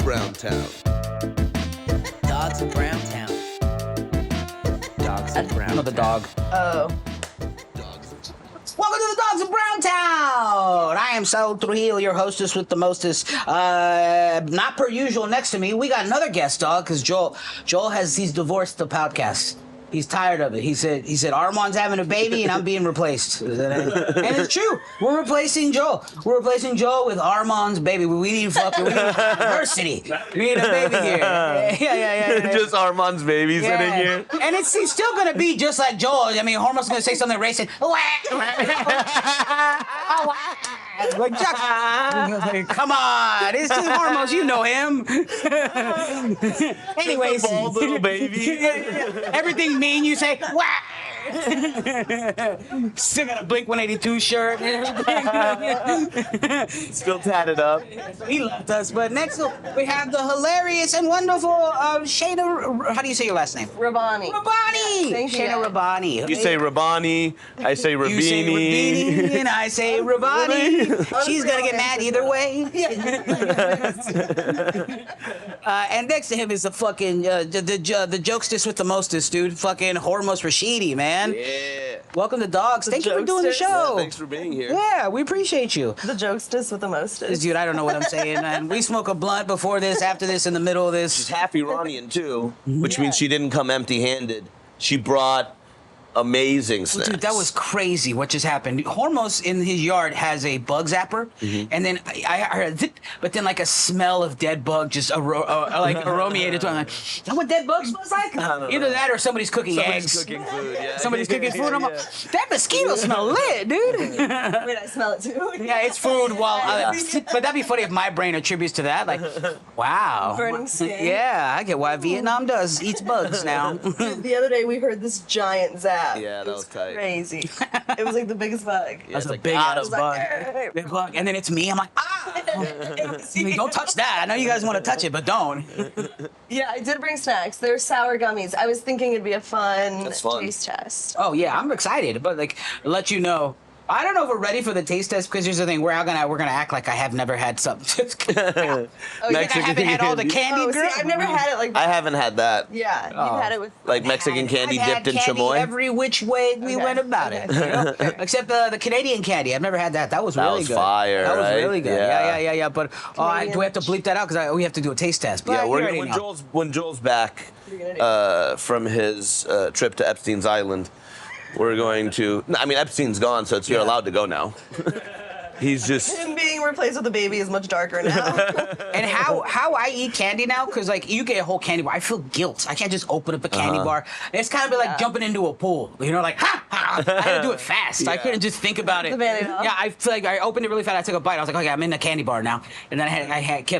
Browntown. Dogs in Browntown. Dogs in Browntown. No, the dog. Oh. Welcome to the Dogs of Browntown! I am Saul Trujillo, your hostess with the mostest. Not per usual next to me, we got another guest dog, because Joel he's divorced the podcast. He's tired of it. He said Armand's having a baby and I'm being replaced. And it's true. We're replacing Joel. We're replacing Joel with Armand's baby. We need diversity. We need a baby here. Yeah. Just Armand's baby sitting here. And he's still going to be just like Joel. I mean, Hormoz going to say something racist. Like, come on. It's just Hormoz. You know him. Anyways. Just a bald little baby. Everything mean you say, wah! Still got a Blink-182 shirt and everything. Still tatted up. He left us. But next we have the hilarious and wonderful Shaena. How do you say your last name? Rabbani. Rabbani. Thank you. Shaena Rabbani. You say Rabbani, I say Rabini. You say Rabini, and I say Rabbani. She's gonna get mad either way. And next to him is the fucking the jokestess with the mostest, dude. Fucking Hormoz Rashidi, man. Yeah. Welcome to Dogs. Thank you for doing the show. Yeah, thanks for being here. Yeah, we appreciate you. The jokestess with the mostest. Dude, I don't know what I'm saying, man. We smoke a blunt before this, after this, in the middle of this. She's half Iranian too, which means she didn't come empty-handed. She brought amazing snacks. Dude, that was crazy what just happened. Hormoz in his yard has a bug zapper, and then I heard zip, but then like a smell of dead bug just like aromated to it. I'm like, is that what dead bug smells like? Either that or somebody's cooking eggs. Cooking food, yeah. Somebody's cooking food. I'm like, that mosquito smell lit, dude. Wait, I smell it too. Yeah, it's food. But that'd be funny if my brain attributes to that. Like, wow. Burning skin. Yeah, I get why Vietnam eats bugs now. The other day we heard this giant zap. Yeah, that was tight. Crazy. It was like the biggest bug. That's a like, big ass bug. Like, Big bug. And then it's me. I'm like, I mean, don't touch that. I know you guys want to touch it, but don't. Yeah, I did bring snacks. They're sour gummies. I was thinking it'd be a fun taste test. Oh yeah, I'm excited, but like, let you know. I don't know if we're ready for the taste test because here's the thing: we're gonna act like I have never had something. I haven't had all the candy, girl. See, I've never had it like that. I haven't had that. Yeah, you've had it with Like Mexican candy I've dipped in had candy chamoy. every which way we went about it, you know? Except the Canadian candy. I've never had that. That was really good. Fire, That was right? really good. Yeah. But do we have to bleep that out because we have to do a taste test? But Yeah, you already when know. Joel's back from his trip to Epstein's Island, we're going to. I mean, Epstein's gone, so you're allowed to go now. He's just. him being replaced with a baby is much darker now. And how I eat candy now, because like you get a whole candy bar, I feel guilt. I can't just open up a candy bar. It's kind of like jumping into a pool. You know, like ha! I had to do it fast. I couldn't just think about it. The Band-Aid off. Yeah, I feel like I opened it really fast. I took a bite. I was like, okay, I'm in the candy bar now. And then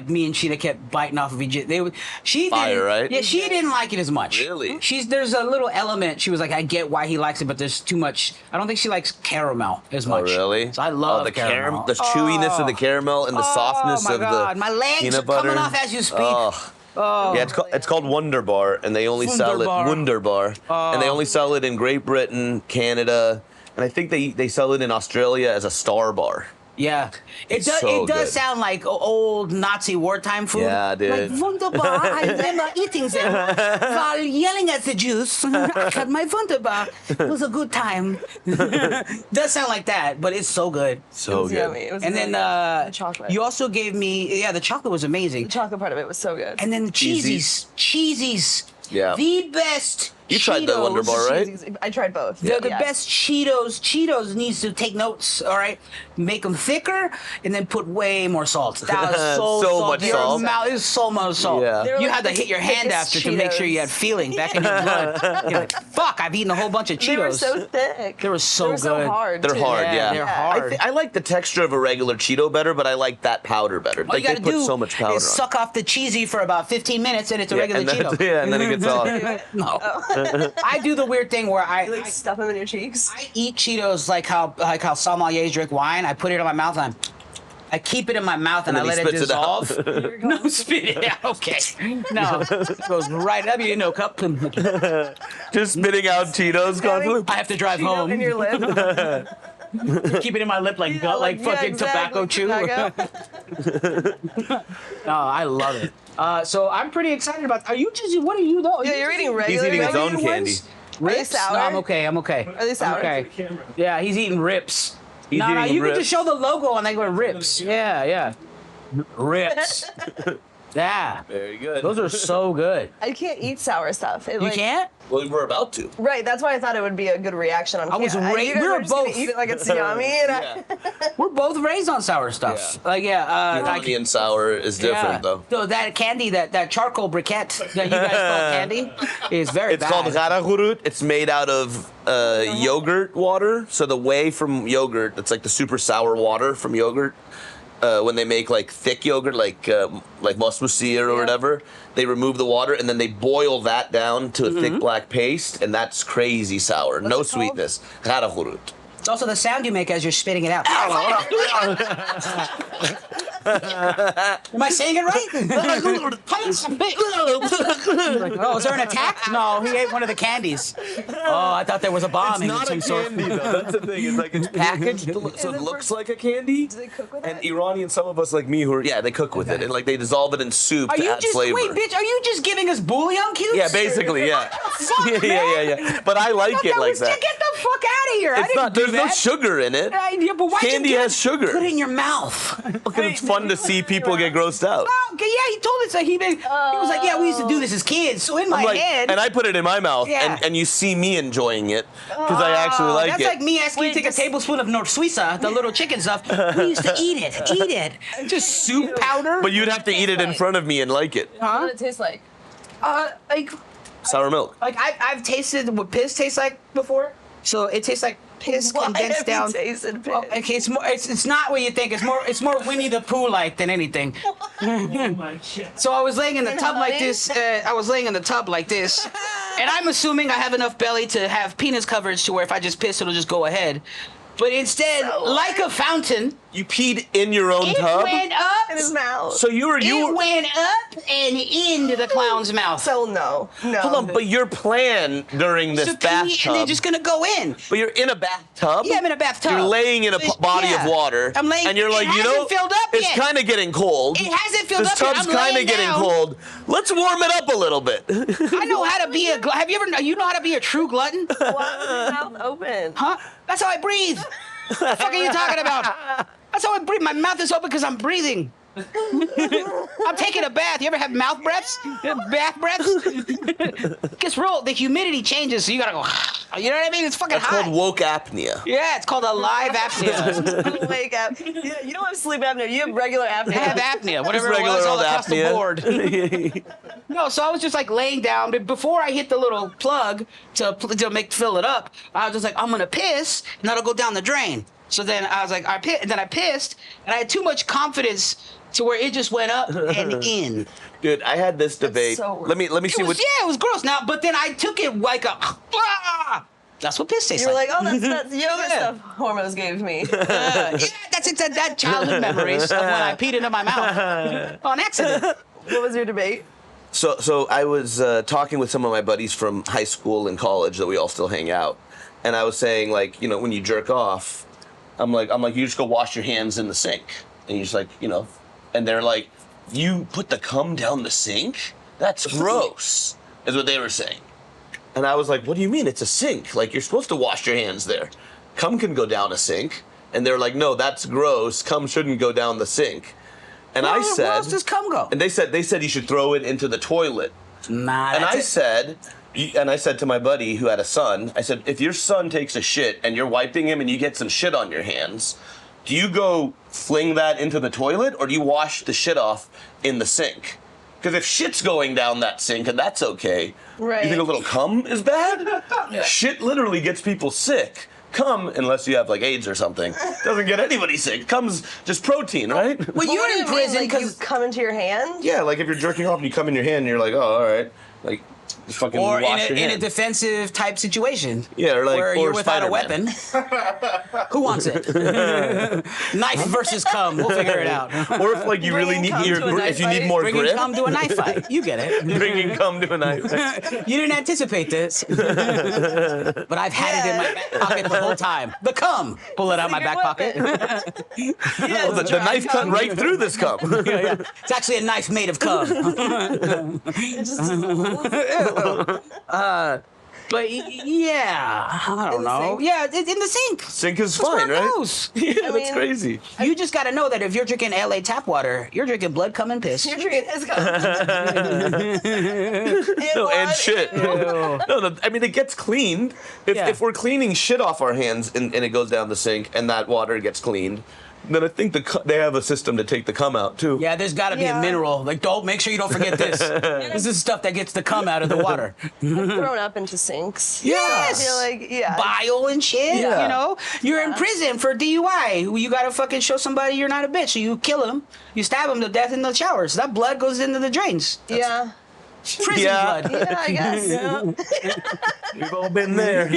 me and Sheena kept biting off of each other. She Fire, didn't, right? Yeah, she didn't like it as much. Really? There's a little element. She was like, I get why he likes it, but there's too much. I don't think she likes caramel as much. Oh, really? So I love the caramel. The chewiness of the caramel and the softness my of God. the My legs peanut are butter. coming off as you speak. Oh. Yeah, it's called Wonder Bar, and they only sell it Wunderbar. Wunderbar, and they only sell it in Great Britain, Canada, and I think they sell it in Australia as a Star Bar. Yeah, it does. so It does good. sound like old Nazi wartime food. Yeah, dude. Like Wunderbar, I remember eating them while yelling at the Jews. I had my Wunderbar. It was a good time. Does sound like that, but it's so good. So was good. yummy. It was And then the chocolate. you also gave me the chocolate was amazing. The chocolate part of it was so good. And then the cheesies. Yeah. The best. You tried the Wonder Bar, right? I tried both. They're the best Cheetos. Cheetos needs to take notes, all right? Make them thicker and then put way more salt. That was so much salty. salt. Your mouth is so much salt. Yeah. They were You like had to the hit your hand thickest after to make sure you had Cheetos. feeling back in your blood. You're like, fuck, I've eaten a whole bunch of Cheetos. They were so thick. They were so good. so hard. They're too. hard, yeah. They're hard. I like the texture of a regular Cheeto better, but I like that powder better. All you Like they gotta put do so much powder is on. suck off the cheesy for about 15 minutes and it's a regular and then, Cheeto. yeah, and then it gets off. No. I do the weird thing where I Like stuff them in your cheeks. I eat Cheetos like how sommeliers drink wine. I put it in my mouth and I keep it in my mouth and I then let he it spits it out. dissolve. No, spit it out. Okay. No, it goes right up. You know, cup. Just spitting out Cheetos constantly. I have to drive Cheeto home. in your lip. Keep it in my lip like fucking tobacco chew. No, I love it. So I'm pretty excited about. Are you just? What are you though? Yeah, you're eating regular. He's eating his own ones? candy. Are they Rips? sour? No, I'm okay. I'm okay. Are they sour? Okay. Yeah, he's eating rips. He's No, eating you can rips. just show the logo and they go rips. Yeah. Rips. Yeah. Very good. Those are so good. I can't eat sour stuff. You can't? Well, we're about to. Right, that's why I thought it would be a good reaction on I was camera. You guys we were are just gonna both- eat it like it's yummy. And We're both raised on sour stuff. Yeah. Like Iranian and sour is different, though. So that candy, that charcoal briquette that you guys call candy, is very It's bad. called garagurut. It's made out of yogurt water. So the whey from yogurt, it's like the super sour water from yogurt. When they make like thick yogurt, like musmusir or whatever, they remove the water and then they boil that down to a thick black paste, and that's crazy sour. No it called? sweetness. Garagurut. It's also the sound you make as you're spitting it out. Am I saying it right? Oh, is there an attack? No, he ate one of the candies. Oh, I thought there was a bomb in some sort. though. That's the thing. It's like it's packaged so it looks like a candy. do they cook with And it? Iranian, some of us like me, they cook with it, and like they dissolve it in soup Are to you add just flavor. wait, bitch? Are you just giving us bouillon cubes? Yeah, basically, yeah. Fuck, yeah. But I like it like that. Get the fuck out of here! I It's didn't not. do There's no that. sugar in it. Yeah, but why'd Candy you get has sugar. Put it in your mouth. Because it's fun to see people get grossed out. Oh, okay, yeah, he told us that he was like, yeah, we used to do this as kids. So in my head, and I put it in my mouth, Yeah. and you see me enjoying it because I actually like that's it. like me asking you to take a tablespoon of North Suiza, the little chicken stuff. We used to eat it. Just soup powder. But you'd have to eat it in front of me and like it. What does it taste like? Like Sour milk. I've tasted what piss tastes like before. So it tastes like piss Why condensed have you down. tasted piss? Oh, okay, it's not what you think. It's more Winnie the Pooh like than anything. So I was laying in the tub like this. I was laying in the tub like this, and I'm assuming I have enough belly to have penis coverage to where if I just piss, it'll just go ahead. But instead, like a fountain, You peed in your own it tub? went up. In his mouth. So you were It went up and into the clown's mouth. So no. Hold on, but your plan during this So can you- bathtub. and they're just gonna go in. But you're in a bathtub? Yeah, I'm in a bathtub. You're laying in a body Yeah. of water. I'm laying- And you're like, it you know, hasn't filled up it's yet. kind of getting cold. It hasn't filled this up yet. tub's I'm kind of laying getting down. cold. Let's warm it up a little bit. I know how to be a. Have you ever? You know how to be a true glutton? Why was his mouth open? Huh? That's how I breathe. What the fuck are you talking about? That's how I breathe. My mouth is open because I'm breathing. I'm taking a bath. You ever have mouth breaths? Bath breaths? Gets real. The humidity changes, so you gotta go. You know what I mean? It's fucking It's hot. called woke apnea. Yeah, it's called a live apnea. Wake up. Yeah, you don't have sleep apnea. You have regular I apnea. have apnea, whatever it regular was, all old across apnea. the board. No, so I was just like laying down, but before I hit the little plug to fill it up, I was just like, I'm gonna piss, and that'll go down the drain. So then I was like, I pissed, and I had too much confidence to where it just went up and in. Dude, I had this debate. so let me see what. It was gross. Now, but then I took it like a. That's what piss tastes You were like, like. oh, that's yoga Yeah. stuff Hormoz gave me. Yeah, that's it. That childhood memories of when I peed into my mouth on accident. What was your debate? So I was talking with some of my buddies from high school and college that we all still hang out, and I was saying, like, you know, when you jerk off, I'm like you just go wash your hands in the sink, and you just like, you know, and they're like, you put the cum down the sink? That's gross, is what they were saying. And I was like, what do you mean? It's a sink. Like, you're supposed to wash your hands there. Cum can go down a sink. And they're like, no, that's gross. Cum shouldn't go down the sink. And I said, where else does cum go? and they said you should throw it into the toilet. Nah, And that's I said to my buddy who had a son, I said, if your son takes a shit and you're wiping him and you get some shit on your hands, do you go fling that into the toilet or do you wash the shit off in the sink? Because if shit's going down that sink and that's okay, Right. you think a little cum is bad? Shit literally gets people sick. Cum, unless you have like AIDS or something, doesn't get anybody sick. Cum's just protein, right? Well, What you're do in you mean? prison Like, you because come into your hand? Yeah, like if you're jerking off and you come in your hand and you're like, oh, all right. Like, Just fucking Or wash your in a hands. defensive type situation. Yeah, or like where or you're without a Spider-Man. weapon. Who wants it? Knife versus cum. We'll figure it out. Or if like you really Bringing need cum to a knife if you need fight. more Bringing grip, cum to a knife fight. You get it. bringing cum to a knife. You didn't anticipate this. But I've had it in my back pocket the whole time. The cum. Pull it out of my back pocket. Yeah, The knife cut right through this cum. Yeah. It's actually a knife made of cum. But yeah, I don't know. sink? Yeah, in the sink. Sink is That's where fine, it right? goes. Yeah, that's mean- crazy. You just got to know that if you're drinking LA tap water, you're drinking blood, cum, and piss. You're drinking his cum. No, and shit. No, I mean, it gets cleaned. Yeah. If we're cleaning shit off our hands and it goes down the sink and that water gets cleaned, then I think they have a system to take the cum out, too. Yeah, there's got to be Yeah. a mineral. Like, don't make sure you don't forget this. This is stuff that gets the cum out of the water. Thrown up into sinks. Yes. I feel like, yeah. Bile and shit. Yeah. You know, you're in prison for DUI. You gotta fucking show somebody you're not a bitch. So you kill him, you stab him to death in the showers. That blood goes into the drains. Yeah. Prison Yeah. blood. Yeah, I guess. Yeah. We've all been there.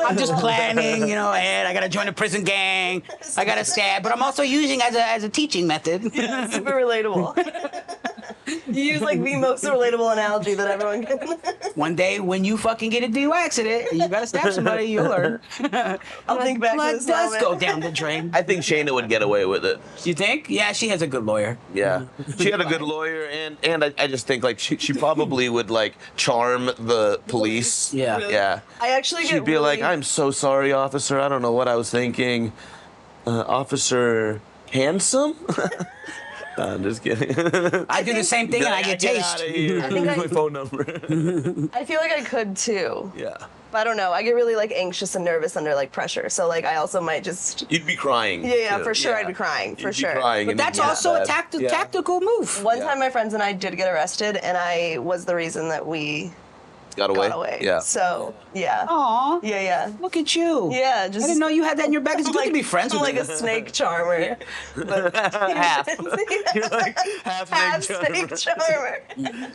I'm just planning, you know, and I gotta join a prison gang. I gotta stab, but I'm also using as a teaching method. Super relatable. You use like the most relatable analogy that everyone can. One day when you fucking get a DUI accident, and you gotta stab somebody, you'll learn. I'll think back to Blood this does moment. go down the drain. I think Shaena would get away with it. You think? Yeah, she has a good lawyer. Yeah. She had a good lawyer, and I just think, like, she probably would, like, charm the police. Yeah. Really? Yeah. I actually get She'd be really, like, I'm so sorry, officer. I don't know what I was thinking. Officer Handsome? No, I'm just kidding. I do the same thing and I get outta taste. here. I think Here's my phone number. I feel like I could too. Yeah. But I don't know. I get really like anxious and nervous under like pressure. So like I also might just You'd be crying. Yeah, too. for sure I'd be crying, for You'd be sure. crying But and that's it'd be also a bad. Yeah. tactical move. one Yeah. time my friends and I did get arrested and I was the reason that we Got away. got away. Yeah. So yeah. Aw, Yeah. look at you. Yeah, just I didn't know you had that in your back. It's I'm good to like- be friends I'm with like you. a snake charmer. But Half. You're like half half snake snake charmer. charmer.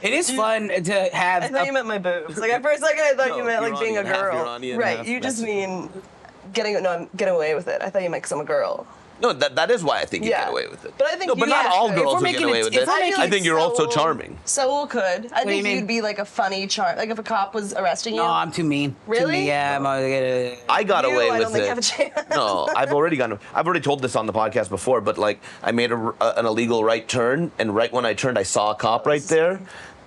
It is fun to have. I thought you meant my boobs. Like at first second I thought No, you meant like being a Iranian, half girl. Iranian, Right. half You just Mexican. mean I'm getting away with it. I thought you meant because I'm a girl. No, that is why I think you Yeah. get away with it. But I think no, but you not have all to. girls If we're will get making away it- with if it. we're I feel I like think you're also Saul- charming. Saul could. I do you think mean? you'd be like a funny charm. Like if a cop was arresting you. No, I'm too mean. Too Really? mean. Yeah, I got You, away I with don't think it. have a chance. No, I've already told this on the podcast before, but like I made an illegal right turn, and right when I turned, I saw a cop right there,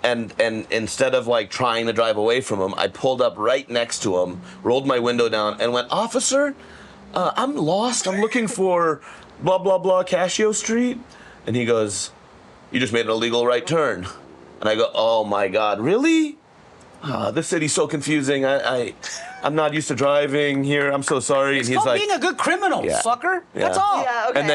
and instead of like trying to drive away from him, I pulled up right next to him, rolled my window down, and went, "Officer, I'm lost. I'm looking for blah blah blah Casio Street," and he goes, "You just made an illegal right turn," and I go, "Oh my God, really? This city's so confusing. I'm not used to driving here. I'm so sorry." It's and he's called like, being a good criminal, Yeah. fucker. That's Yeah. all. Yeah, okay, and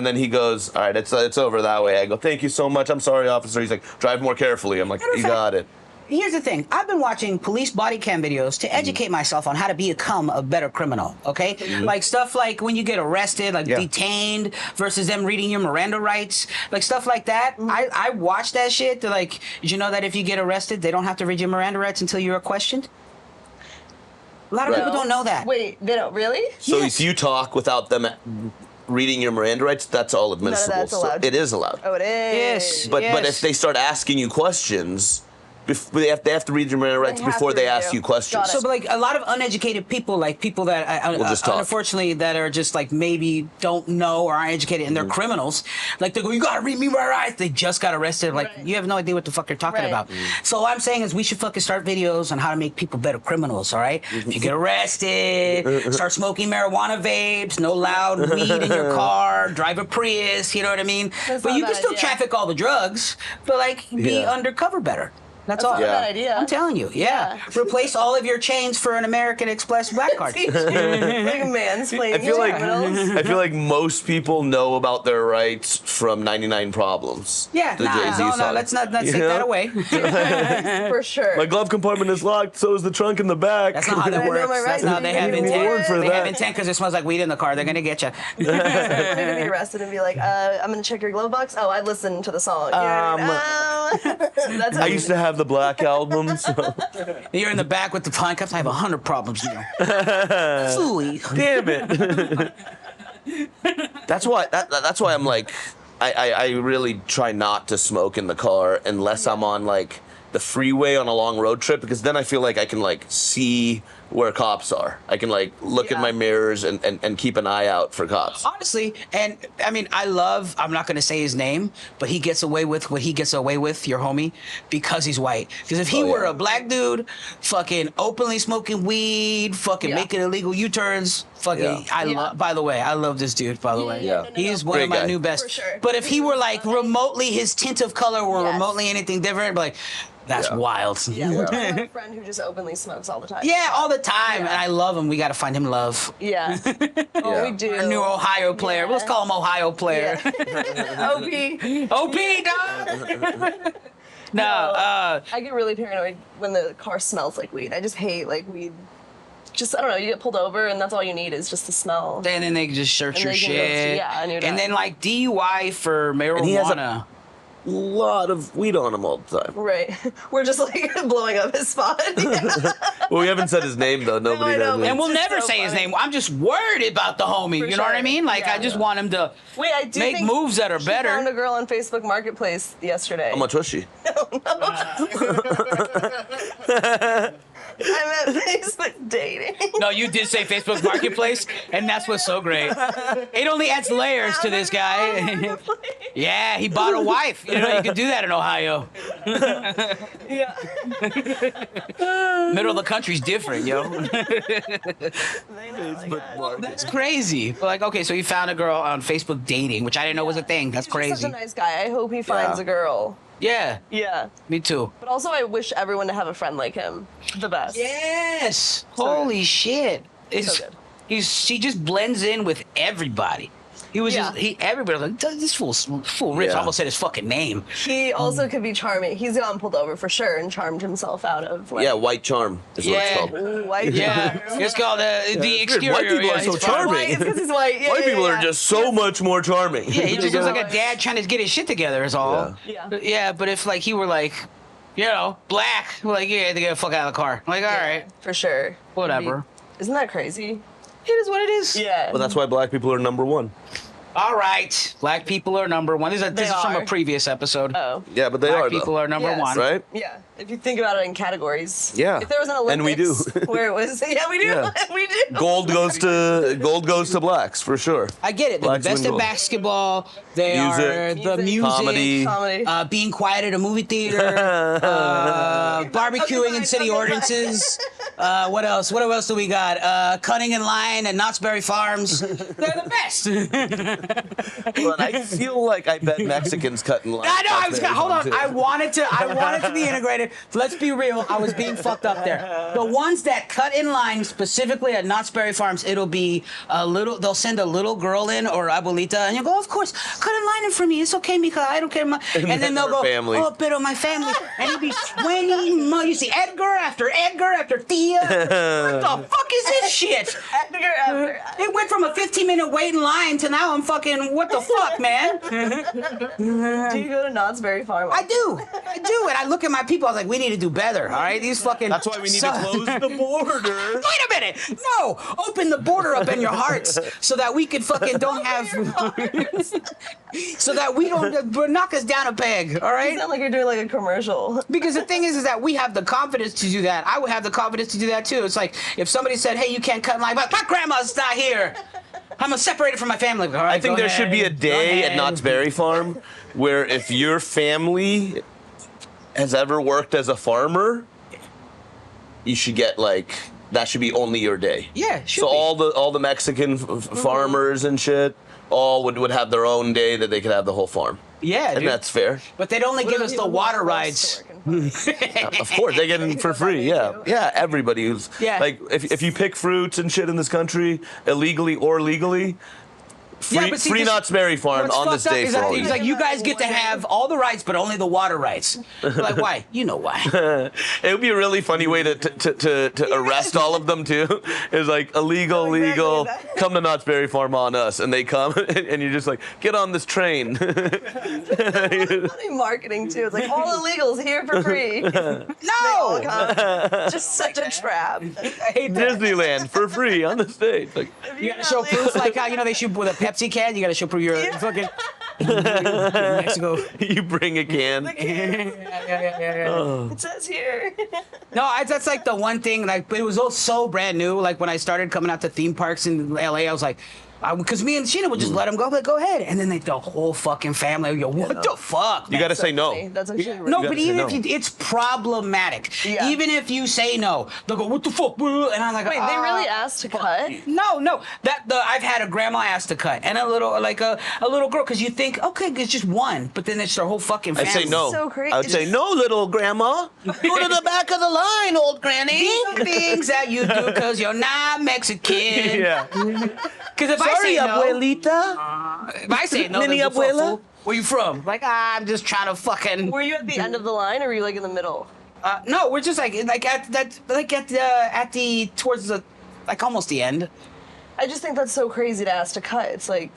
then he goes, "All right, it's over that way." I go, "Thank you so much. I'm sorry, officer." He's like, "Drive more carefully." I'm like, Matter of "You fact- got it." Here's the thing. I've been watching police body cam videos to educate myself on how to become a better criminal, okay? Like stuff like when you get arrested, like Yeah. detained versus them reading your Miranda rights, like stuff like that. I watched that shit. They're like, did you know that if you get arrested, they don't have to read your Miranda rights until you're questioned? A lot of Right. people don't know that. Wait, they don't really? So Yes. if you talk without them reading your Miranda rights, that's all None of admissible. that's So allowed. it is allowed. Oh, it is. Yes. But Yes. if they start asking you questions, they have to read your Miranda rights have before to they read ask you. you questions. Got it. So, but like a lot of uneducated people, like people that Will just talk. unfortunately that are just like maybe don't know or aren't educated and they're Mm-hmm. criminals. Like they go, "You gotta read me my rights." They just got arrested. Like Right. you have no idea what the fuck you're talking Right. about. Mm-hmm. So what I'm saying is we should fucking start videos on how to make people better criminals. All right? If you get arrested, start smoking marijuana vapes, no loud weed in your car, drive a Prius. You know what I mean? That's But not you a can bad still idea. traffic all the drugs, but like be Yeah. undercover better. That's all. Not a bad idea. I'm telling you, yeah. Replace all of your chains for an American Express black card. Teach you, like mansplaining. I feel like criminals. I feel like most people know about their rights from 99 Problems. Yeah, the Jay-Z no, song. let's not You take know? that away. for sure. My glove compartment is locked, so is the trunk in the back. That's not how I that know works. my That's rights. not. They have You need intent. warrant for They have that. intent because it smells like weed in the car. They're gonna get you. I'm gonna be arrested and be like, I'm gonna check your glove box. Oh, I listened to the song. You know what I mean? That's I used to have the Black album. So. You're in the back with the pine cups. I have 100 problems now. Phooey. Damn it. That's why I'm like, I really try not to smoke in the car unless I'm on like the freeway on a long road trip, because then I feel like I can like see where cops are. I can like look at my mirrors and keep an eye out for cops. Honestly, and I mean, I'm not going to say his name, but he gets away with what he gets away with, your homie, because he's white. Because if he were a black dude, fucking openly smoking weed, fucking making illegal U-turns, fucking, by the way, I love this dude, by the way. Yeah. He's one Great of my guy. new best. For sure. But if he were like remotely, his tint of color were remotely anything different, like, that's wild. Yeah, I have a friend who just openly smokes all the time. Yeah, all the time, and I love him. We got to find him love. Yeah. Oh, we do. Our new Ohio player. Let's call him Ohio player. OP. OP, dog. No, I get really paranoid when the car smells like weed. I just hate like weed. Just, I don't know, you get pulled over and that's all you need is just the smell. and then they just search And your they can go shit. and you're done. And then like DUI for marijuana. he has a lot of weed on him all the time. Right. We're just like blowing up his spot. Well, we haven't said his name though. Nobody I know, knows. And we'll It's just never so say his funny. name. I'm just worried about the homie. For You know what I sure. mean? Like, Yeah. I just want him to Wait, I do make think moves that are he better. found a girl on Facebook Marketplace yesterday. How much was she? I meant Facebook dating. No, you did say Facebook Marketplace, and that's what's so great. It only adds layers to this guy. Yeah, he bought a wife. You know, you can do that in Ohio. Yeah. Middle of the country's different, yo. They know, like, That's crazy. But like, okay, so you found a girl on Facebook dating, which I didn't know was a thing. That's he's just crazy. such a nice guy. I hope he finds Yeah. a girl. Yeah, Yeah. me too. But also, I wish everyone to have a friend like him. The best. Yes. Holy shit. It's, So good. he just blends in with everybody. He was Yeah. everybody was like, this fool rich. Yeah. I almost said his fucking name. He also could be charming. He's gotten pulled over for sure and charmed himself out of. Like, Yeah, white charm is what it's Yeah. called. Ooh, white. Yeah, it's called the exterior. White people yeah, are so he's fine. charming. White. It's because he's white. Yeah, White yeah, people yeah. are just so much more charming. Yeah, he just looks like a dad trying to get his shit together is all. Yeah. Yeah, but if like he were like, you know, black, we're like, yeah, they get the fuck out of the car. I'm like, all right, For sure. whatever. Isn't that crazy? It is what it is. Yeah. Well, that's why black people are number one. All right, black people are number one. This is from a are. previous episode. Oh. Yeah, but they Black are people though. are number Yes. one. Right? Yeah. If you think about it in categories. Yeah. If there was an Olympics And we do. where it was, yeah, we do. Yeah. We do. Gold goes to blacks for sure. I get it. They're the Blacks best win at gold. basketball. They Music. are the music, Comedy. Comedy. being quiet at a movie theater, barbecuing in city ordinances. What else? What else do we got? Cutting in line at Knott's Berry Farms. They're the best. But I feel like I bet Mexicans cut in line. I know. I was gonna, hold on. Too. I wanted to be integrated. Let's be real. I was being fucked up there. The ones that cut in line specifically at Knott's Berry Farms, it'll be a little. They'll send a little girl in or abuelita, and you go, of course, cut in line for me. It's okay, Mika. I don't care. And then they'll her go, family. oh, pero my family, and it'll be 20 months. You see Edgar after Tia. What the fuck is this shit? After. It went from a 15-minute wait in line to now I'm fucking. What the fuck, man? Do you go to Knott's Berry Farm? I do, and I look at my people. I was like, we need to do better. All right, these fucking. That's why we need to close the border. Wait a minute! No, open the border up in your hearts so that we can fucking don't have. So that we don't knock us down a peg. All You right. sound like you're doing like a commercial. Because the thing is that we have the confidence to do that. I would have the confidence to do that too. It's like if somebody said, "Hey, you can't cut in line," but my grandma's not here. I'm separated from my family. All right, I think go there should ahead. be a Go day at ahead. Knott's Berry Farm where if your family has ever worked as a farmer, you should get like that should be only your day. Yeah, should So be. all the Mexican farmers and shit all would have their own day that they could have the whole farm. Yeah, And dude. that's fair. But they'd only give us the water rides. Of course, they get it for free. Yeah, yeah. Everybody who's Yeah. like, if you pick fruits and shit in this country illegally or legally, Free Knott's Berry Farm what's on this fucked up day is for that all he's you. like, you guys get to have all the rights, but only the water rights. We're like, why? You know why. It would be a really funny way to arrest all of them too. It's like illegal, Oh, exactly legal. that. Come to Knott's Berry Farm on us, and they come, and you're just like, get on this train. Funny marketing too. It's like all illegals here for free. No! Just such a trap. I hate that. Disneyland for free on the stage. Like, You gotta show proof, like how, they shoot with a Pepsi can. You gotta show proof you're fucking Mexico. you bring a can. Yeah. It says here. No, that's like the one thing. Like, but it was all so brand new. Like when I started coming out to theme parks in LA, I was like, because me and Sheena would just let them go, like, go ahead, and then the whole fucking family would go, what the fuck? You got to say no. Funny. That's actually really No, You but gotta say even no. if it's problematic. Yeah. Even if you say no, they'll go, what the fuck? And I'm like, Wait, they really asked to cut? No. I've had a grandma ask to cut, and a little girl, because you think, okay, it's just one, but then it's their whole fucking family. I'd say no. So crazy. I would say no, little grandma. Go to the back of the line, old granny. These are things that you do because you're not Mexican. Yeah. Because if I say no, abuelita. if I say no, Mini then what's up, abuela? fool? Where you from? Like, I'm just trying to fucking. Were you at the end of the line or were you like in the middle? No, we're just like at the towards the like almost the end. I just think that's so crazy to ask to cut. It's like,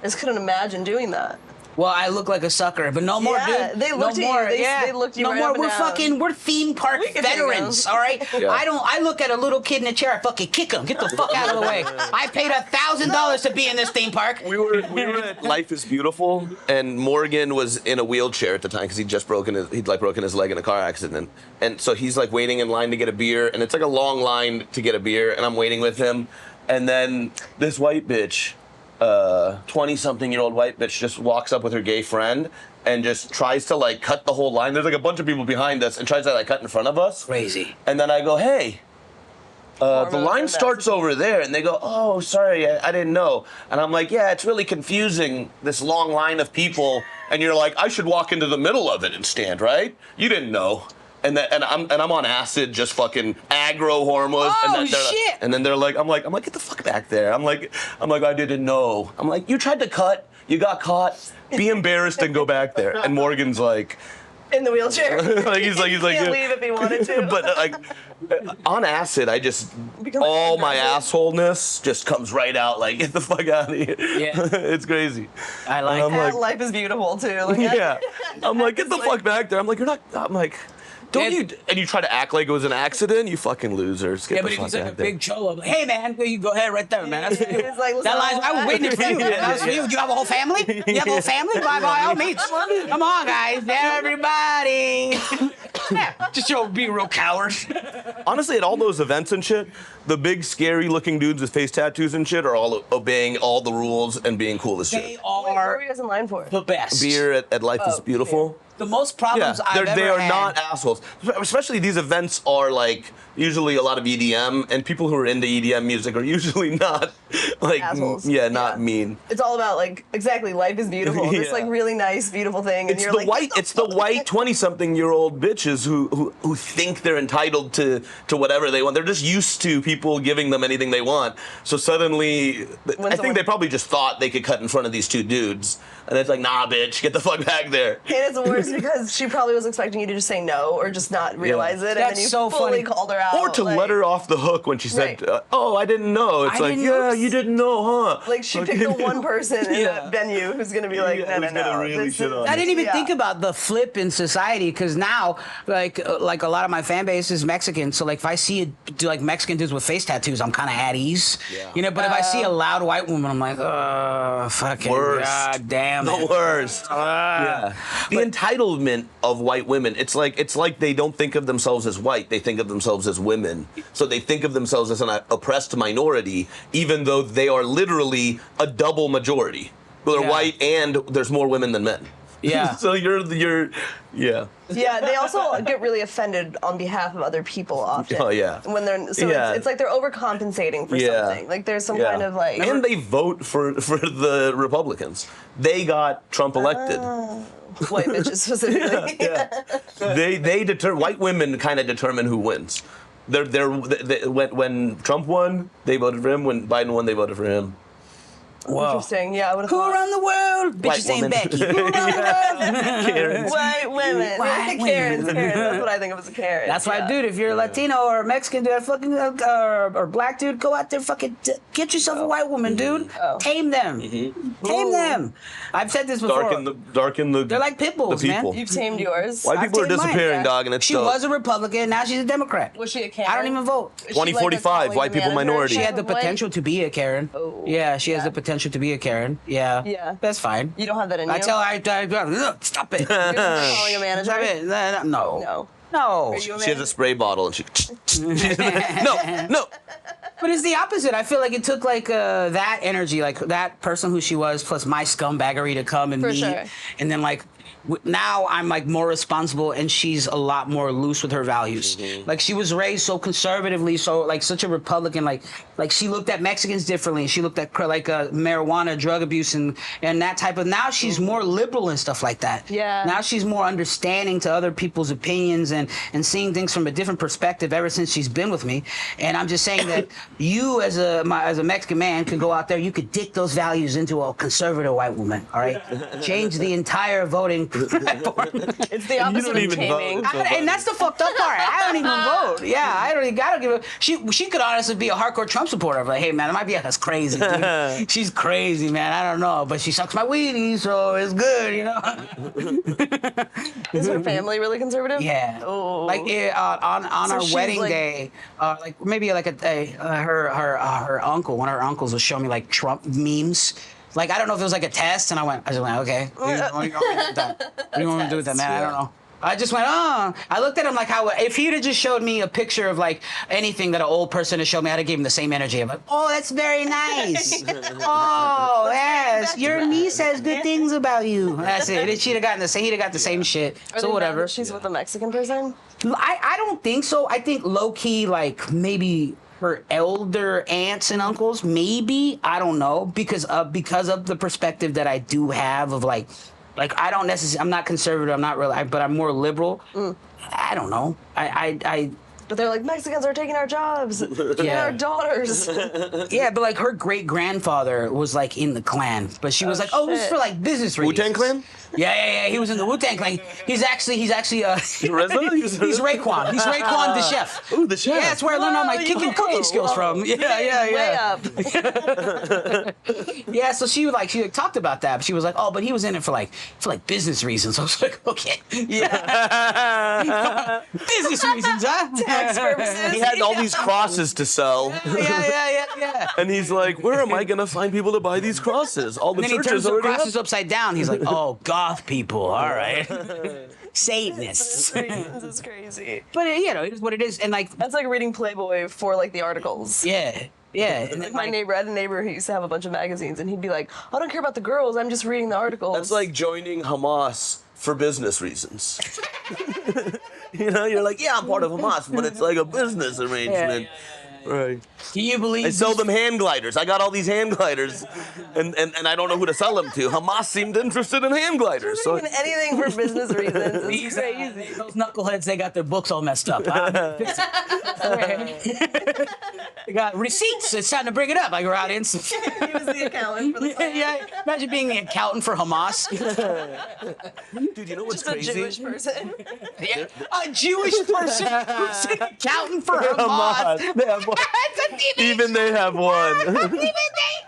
I just couldn't imagine doing that. Well, I look like a sucker, but no more, Yeah, dude. they looked no at you. more. They looked you no right more. up and We're down. we're theme park We can veterans, hang out. all right? Yeah. I look at a little kid in a chair, I fucking kick him. Get the fuck out of the way. I paid $1,000 to be in this theme park. We were at Life is Beautiful, and Morgan was in a wheelchair at the time because he'd broken his leg in a car accident, and so he's like waiting in line to get a beer, and it's like a long line to get a beer, and I'm waiting with him, and then this white bitch, 20-something-year-old white bitch, just walks up with her gay friend and just tries to like cut the whole line. There's like a bunch of people behind us, and tries to like cut in front of us. Crazy. And then I go, hey. The Hormoz line and starts that's- over there, and they go, oh, sorry, I didn't know. And I'm like, yeah, it's really confusing, this long line of people. And you're like, I should walk into the middle of it and stand, right? You didn't know. And I'm on acid, just fucking aggro Hormoz. Oh, and then shit. And then they're like, I'm like, get the fuck back there. I'm like, I didn't know. I'm like, you tried to cut, you got caught. Be embarrassed and go back there. And Morgan's like, In the wheelchair. like he's like He can't leave if he wanted to. but like on acid, I just Become all my aggressive. assholeness just comes right out. Like, get the fuck out of here. Yeah. It's crazy. I like And I'm that. like, Life is beautiful too. Like, yeah. I'm like, get the It's fuck like- back there. I'm like, you're not. I'm like, don't And- you? And you try to act like it was an accident. You fucking losers. Get Yeah, the but if fuck he's like a back there. big cholo, like, hey man, you go ahead right there, man. That's It's like, that line. I was waiting for you. Man. That was for you. Do you have a whole family? You have a whole family? By all means. Come on, guys. Everybody. Yeah, just be a real coward. Honestly, at all those events and shit, the big scary looking dudes with face tattoos and shit are all obeying all the rules and being cool as They shit. Wait, what were are you guys in line for? the best. Beer at Life is Oh, Beautiful. The most Yeah, problems I've ever they are had. not assholes. Especially these events are like usually a lot of EDM, and people who are into EDM music are usually not like Assholes. not mean. It's all about like exactly life is beautiful. This Yeah. like really nice, beautiful thing, and It's you're the like white. It's the white 20-something-year-old bitches who think they're entitled to whatever they want. They're just used to people giving them anything they want. So suddenly, I think someone- they probably just thought they could cut in front of these two dudes, and it's like, nah, bitch, get the fuck back there. And it's worse because she probably was expecting you to just say no or just not realize it, and That's then you so fully funny. called her out. Or to like, let her off the hook when she said, Right. "Oh, I didn't know." It's I like, didn't yeah, know. you didn't know, huh? Like she picked the one person in Yeah. that venue who's gonna be like, Yeah, no, who's gonna really this shit is- on I didn't even Yeah. think about the flip in society because now, like a lot of my fan base is Mexican. So like, if I see like Mexican dudes with face tattoos, I'm kind of at ease. Yeah. You know. But if I see a loud white woman, I'm like, oh, fucking Worst. god damn The it. worst. Yeah. The entitlement of white women. It's like they don't think of themselves as white. They think of themselves as women. So they think of themselves as an oppressed minority, even though they are literally a double majority. They're Yeah. white and there's more women than men. Yeah. So you're yeah. Yeah, they also get really offended on behalf of other people often. Oh, yeah. When they're so Yeah. it's like they're overcompensating for Yeah. something. Like there's some Yeah. kind of like And they vote for the Republicans. They got Trump elected. white bitches specifically. They white women kind of determine who wins. When Trump won, they voted for him. When Biden won, they voted for him. Whoa. Interesting. Yeah, I would have Who thought. run the world? White Bitches ain't woman. Becky. Who run the world? Karens. White women. White Karens. women. Karens. That's what I think of as a Karen. That's why, yeah. dude, if you're a Latino or a Mexican dude, fucking or black dude, go out there, fucking get yourself a white woman, dude. Oh. Tame them. Tame them. I've said this before. Darken the. They're like pit bulls, the people. man. You've tamed yours. White people are tamed mine, disappearing, yeah. dog, and it's She dope. was a Republican, now she's a Democrat. Was she a Karen? I don't even vote. Is she like a 2045, calling white people manager minority. She type had the of way? potential to be a Karen. Oh, Yeah, she has yeah. the potential to be a Karen. Yeah. Yeah. That's fine. You don't have that in you? I tell her, look, stop it. You're calling a manager? Stop it. No. No. No. Are you a She has a manager? spray bottle and she. No. But it's the opposite. I feel like it took like that energy, like that person who she was, plus my scumbaggery to come and For meet, sure. and then like now I'm like more responsible, and she's a lot more loose with her values. Like she was raised so conservatively, so like such a Republican. Like she looked at Mexicans differently. She looked at like marijuana, drug abuse, and that type of. Now she's more liberal and stuff like that. Yeah. Now she's more understanding to other people's opinions and seeing things from a different perspective ever since she's been with me. And I'm just saying that you as a Mexican man could go out there, you could dick those values into a conservative white woman. All right, change the entire voting. It's the opposite of even vote. taming. And that's the fucked up part. I don't even vote. Yeah, I don't give a. She could honestly be a hardcore Trump supporter. Like, hey man, that might be us crazy. Dude. She's crazy, man. I don't know, but she sucks my weenie, so it's good, you know. Is her family really conservative? Yeah. Oh. Like on So our she's wedding like- day, like maybe like her uncle, one of her uncles, will show me like Trump memes. Like I don't know if it was like a test, and I just went, okay. What do you want me to do with that? What do you want me to do with that, man? I don't know. I just went, oh. I looked at him like how if he'd have just showed me a picture of like anything that an old person has shown me, I'd have given him the same energy. I'm like, oh, that's very nice. Oh, yes, your niece has good things about you. That's it. He'd have gotten the same shit. Are So they mad whatever. that she's with a Mexican person? I don't think so. I think low key, like maybe her elder aunts and uncles, maybe, I don't know, because of the perspective that I do have of like I don't necessarily, I'm not conservative, I'm not really, but I'm more liberal. I don't know. But they're like, Mexicans are taking our jobs. And our daughters. Yeah, but like her great grandfather was like in the Klan, but she was like, oh, this is shit. for like business reasons. Wu-Tang Clan? Yeah. He was in the Wu-Tang Clan. He's actually Reza? he's Raekwon. He's Raekwon the chef. Ooh, the chef. Yeah, that's where I learned all my cooking skills from. Yeah. Way up. Yeah, so she talked about that. But she was like, oh, but he was in it for like business reasons. I was like, okay, yeah, business reasons, huh? Tax purposes. He had all these crosses to sell. Yeah. And he's like, where am I going to find people to buy these crosses? All the And then he churches turns the already have. crosses upside down. He's like, oh, goth people, all right, Satanists. This is crazy. But you know, it is what it is, and like, That's like reading Playboy for like the articles. yeah. And then, My neighbor, I had a neighbor who used to have a bunch of magazines, and he'd be like, I don't care about the girls, I'm just reading the articles. That's like joining Hamas for business reasons. You know, you're like, yeah, I'm part of Hamas, but it's like a business arrangement. Right. Can you believe? I sell them hand gliders. I got all these hand gliders, and I don't know who to sell them to. Hamas seemed interested in hand gliders. So Doing anything for business reasons. These, It's crazy. those knuckleheads, they got their books all messed up. They got receipts. It's time to bring it up. I go out in. He was the accountant for the Yeah. Imagine being the accountant for Hamas. dude, you know what's Just a crazy? Jewish person. Yeah. A Jewish person who's an accountant for Hamas. Hamas. They have one. Even they have one. Even they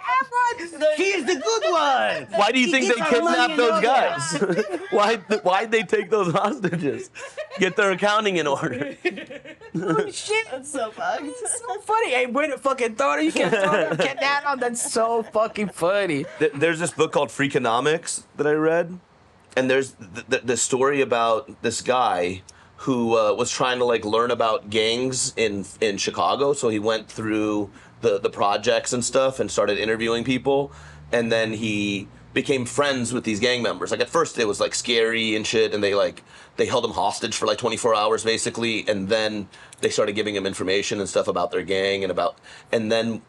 have one. He is the good one. Why do you think they gets our money kidnapped and those all that. guys? Why'd they take those hostages? Get their accounting in order. Oh shit. That's so fucked. So funny. Hey, wait a fucking thought. You can't throw get that on. That's so fucking funny. There's this book called Freakonomics that I read, and there's the story about this guy who was trying to like learn about gangs in Chicago. So he went through the projects and stuff and started interviewing people, and then he became friends with these gang members. Like at first it was like scary and shit, and they held him hostage for like 24 hours basically, and then they started giving him information and stuff about their gang and then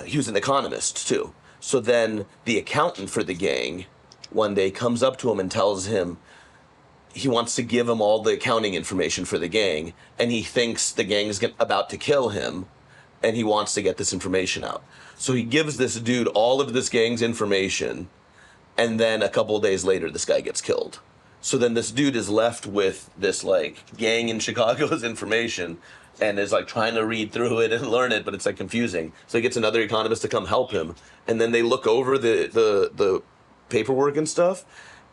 he was an economist too. So then the accountant for the gang one day comes up to him and tells him he wants to give him all the accounting information for the gang, and he thinks the gang is about to kill him, and he wants to get this information out. So he gives this dude all of this gang's information, and then a couple of days later, this guy gets killed. So then this dude is left with this like gang in Chicago's information, and is like trying to read through it and learn it, but it's like confusing. So he gets another economist to come help him, and then they look over the paperwork and stuff,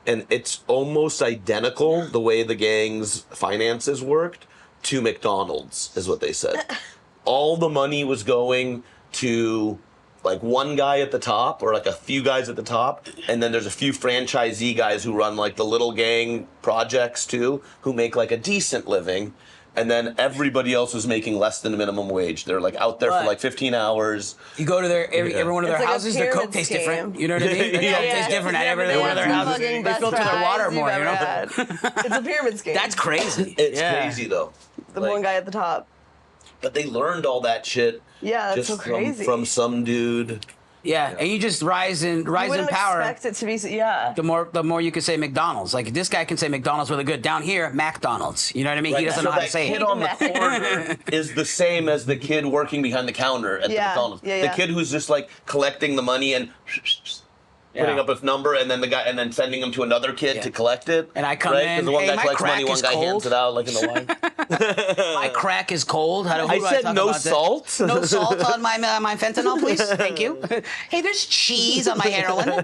and it's almost identical the way the gang's finances worked to McDonald's, is what they said. All the money was going to like one guy at the top, or like a few guys at the top, and then there's a few franchisee guys who run like the little gang projects too, who make like a decent living, and then everybody else was making less than minimum wage. They're like out there for like 15 hours. You go to every one of their It's like a houses, their Coke pyramid tastes scheme. different. You know what I mean? Their Coke tastes different at every one of their houses. They filter their water more, you know? It's a pyramid scheme. That's crazy. It's crazy though. the one guy at the top. But they learned all that shit. Yeah, that's just so crazy. from some dude. Yeah, and you just rise in You wouldn't power. expect it to be, yeah. The more you can say McDonald's. Like this guy can say McDonald's really good. Down here, McDonald's. You know what I mean? Right, He doesn't so know how to that say kid it. on the corner is the same as the kid working behind the counter at the McDonald's. The kid who's just like collecting the money and putting up a number, and then the guy, and then sending him to another kid to collect it. And I come right? in, the one hey, guy my collects crack money, one is guy hands cold. it out like in the line. My crack is cold. Who I do said talk no about this? salt. No salt on my fentanyl, please. Thank you. Hey, there's cheese on my heroin.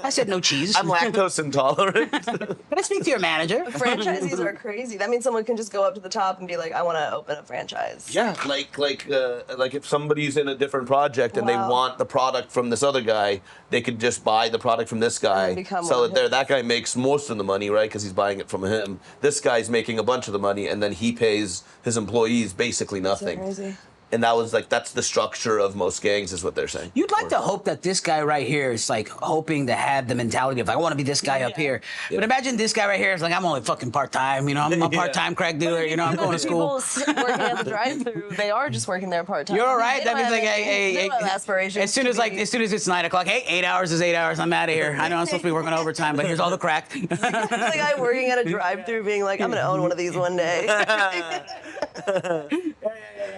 I said no cheese. I'm lactose intolerant. Can I speak to your manager? Franchisees are crazy. That means someone can just go up to the top and be like, I want to open a franchise. Yeah, like if somebody's in a different project and they want the product from this other guy, they could just buy the product from this guy, become sell one it of there. his. That guy makes most of the money, right? Because he's buying it from him. This guy's making a bunch of the money, and then he pays his employees basically nothing. Crazy. And that's the structure of most gangs, is what they're saying. You'd like to hope that this guy right here is like hoping to have the mentality of like, I want to be this guy up here. But imagine this guy right here is like, I'm only fucking part-time, you know, I'm a part-time crack dealer, you know, I'm going to school. People working at the drive-thru, they are just working there part-time. You're all right. They That don't means have like, any- they don't have aspirations. as soon as it's 9 o'clock, hey, 8 hours is 8 hours. I'm out of here. I know I'm supposed to be working overtime, but here's all the crack. It's the guy working at a drive-thru being like, I'm going to own one of these one day.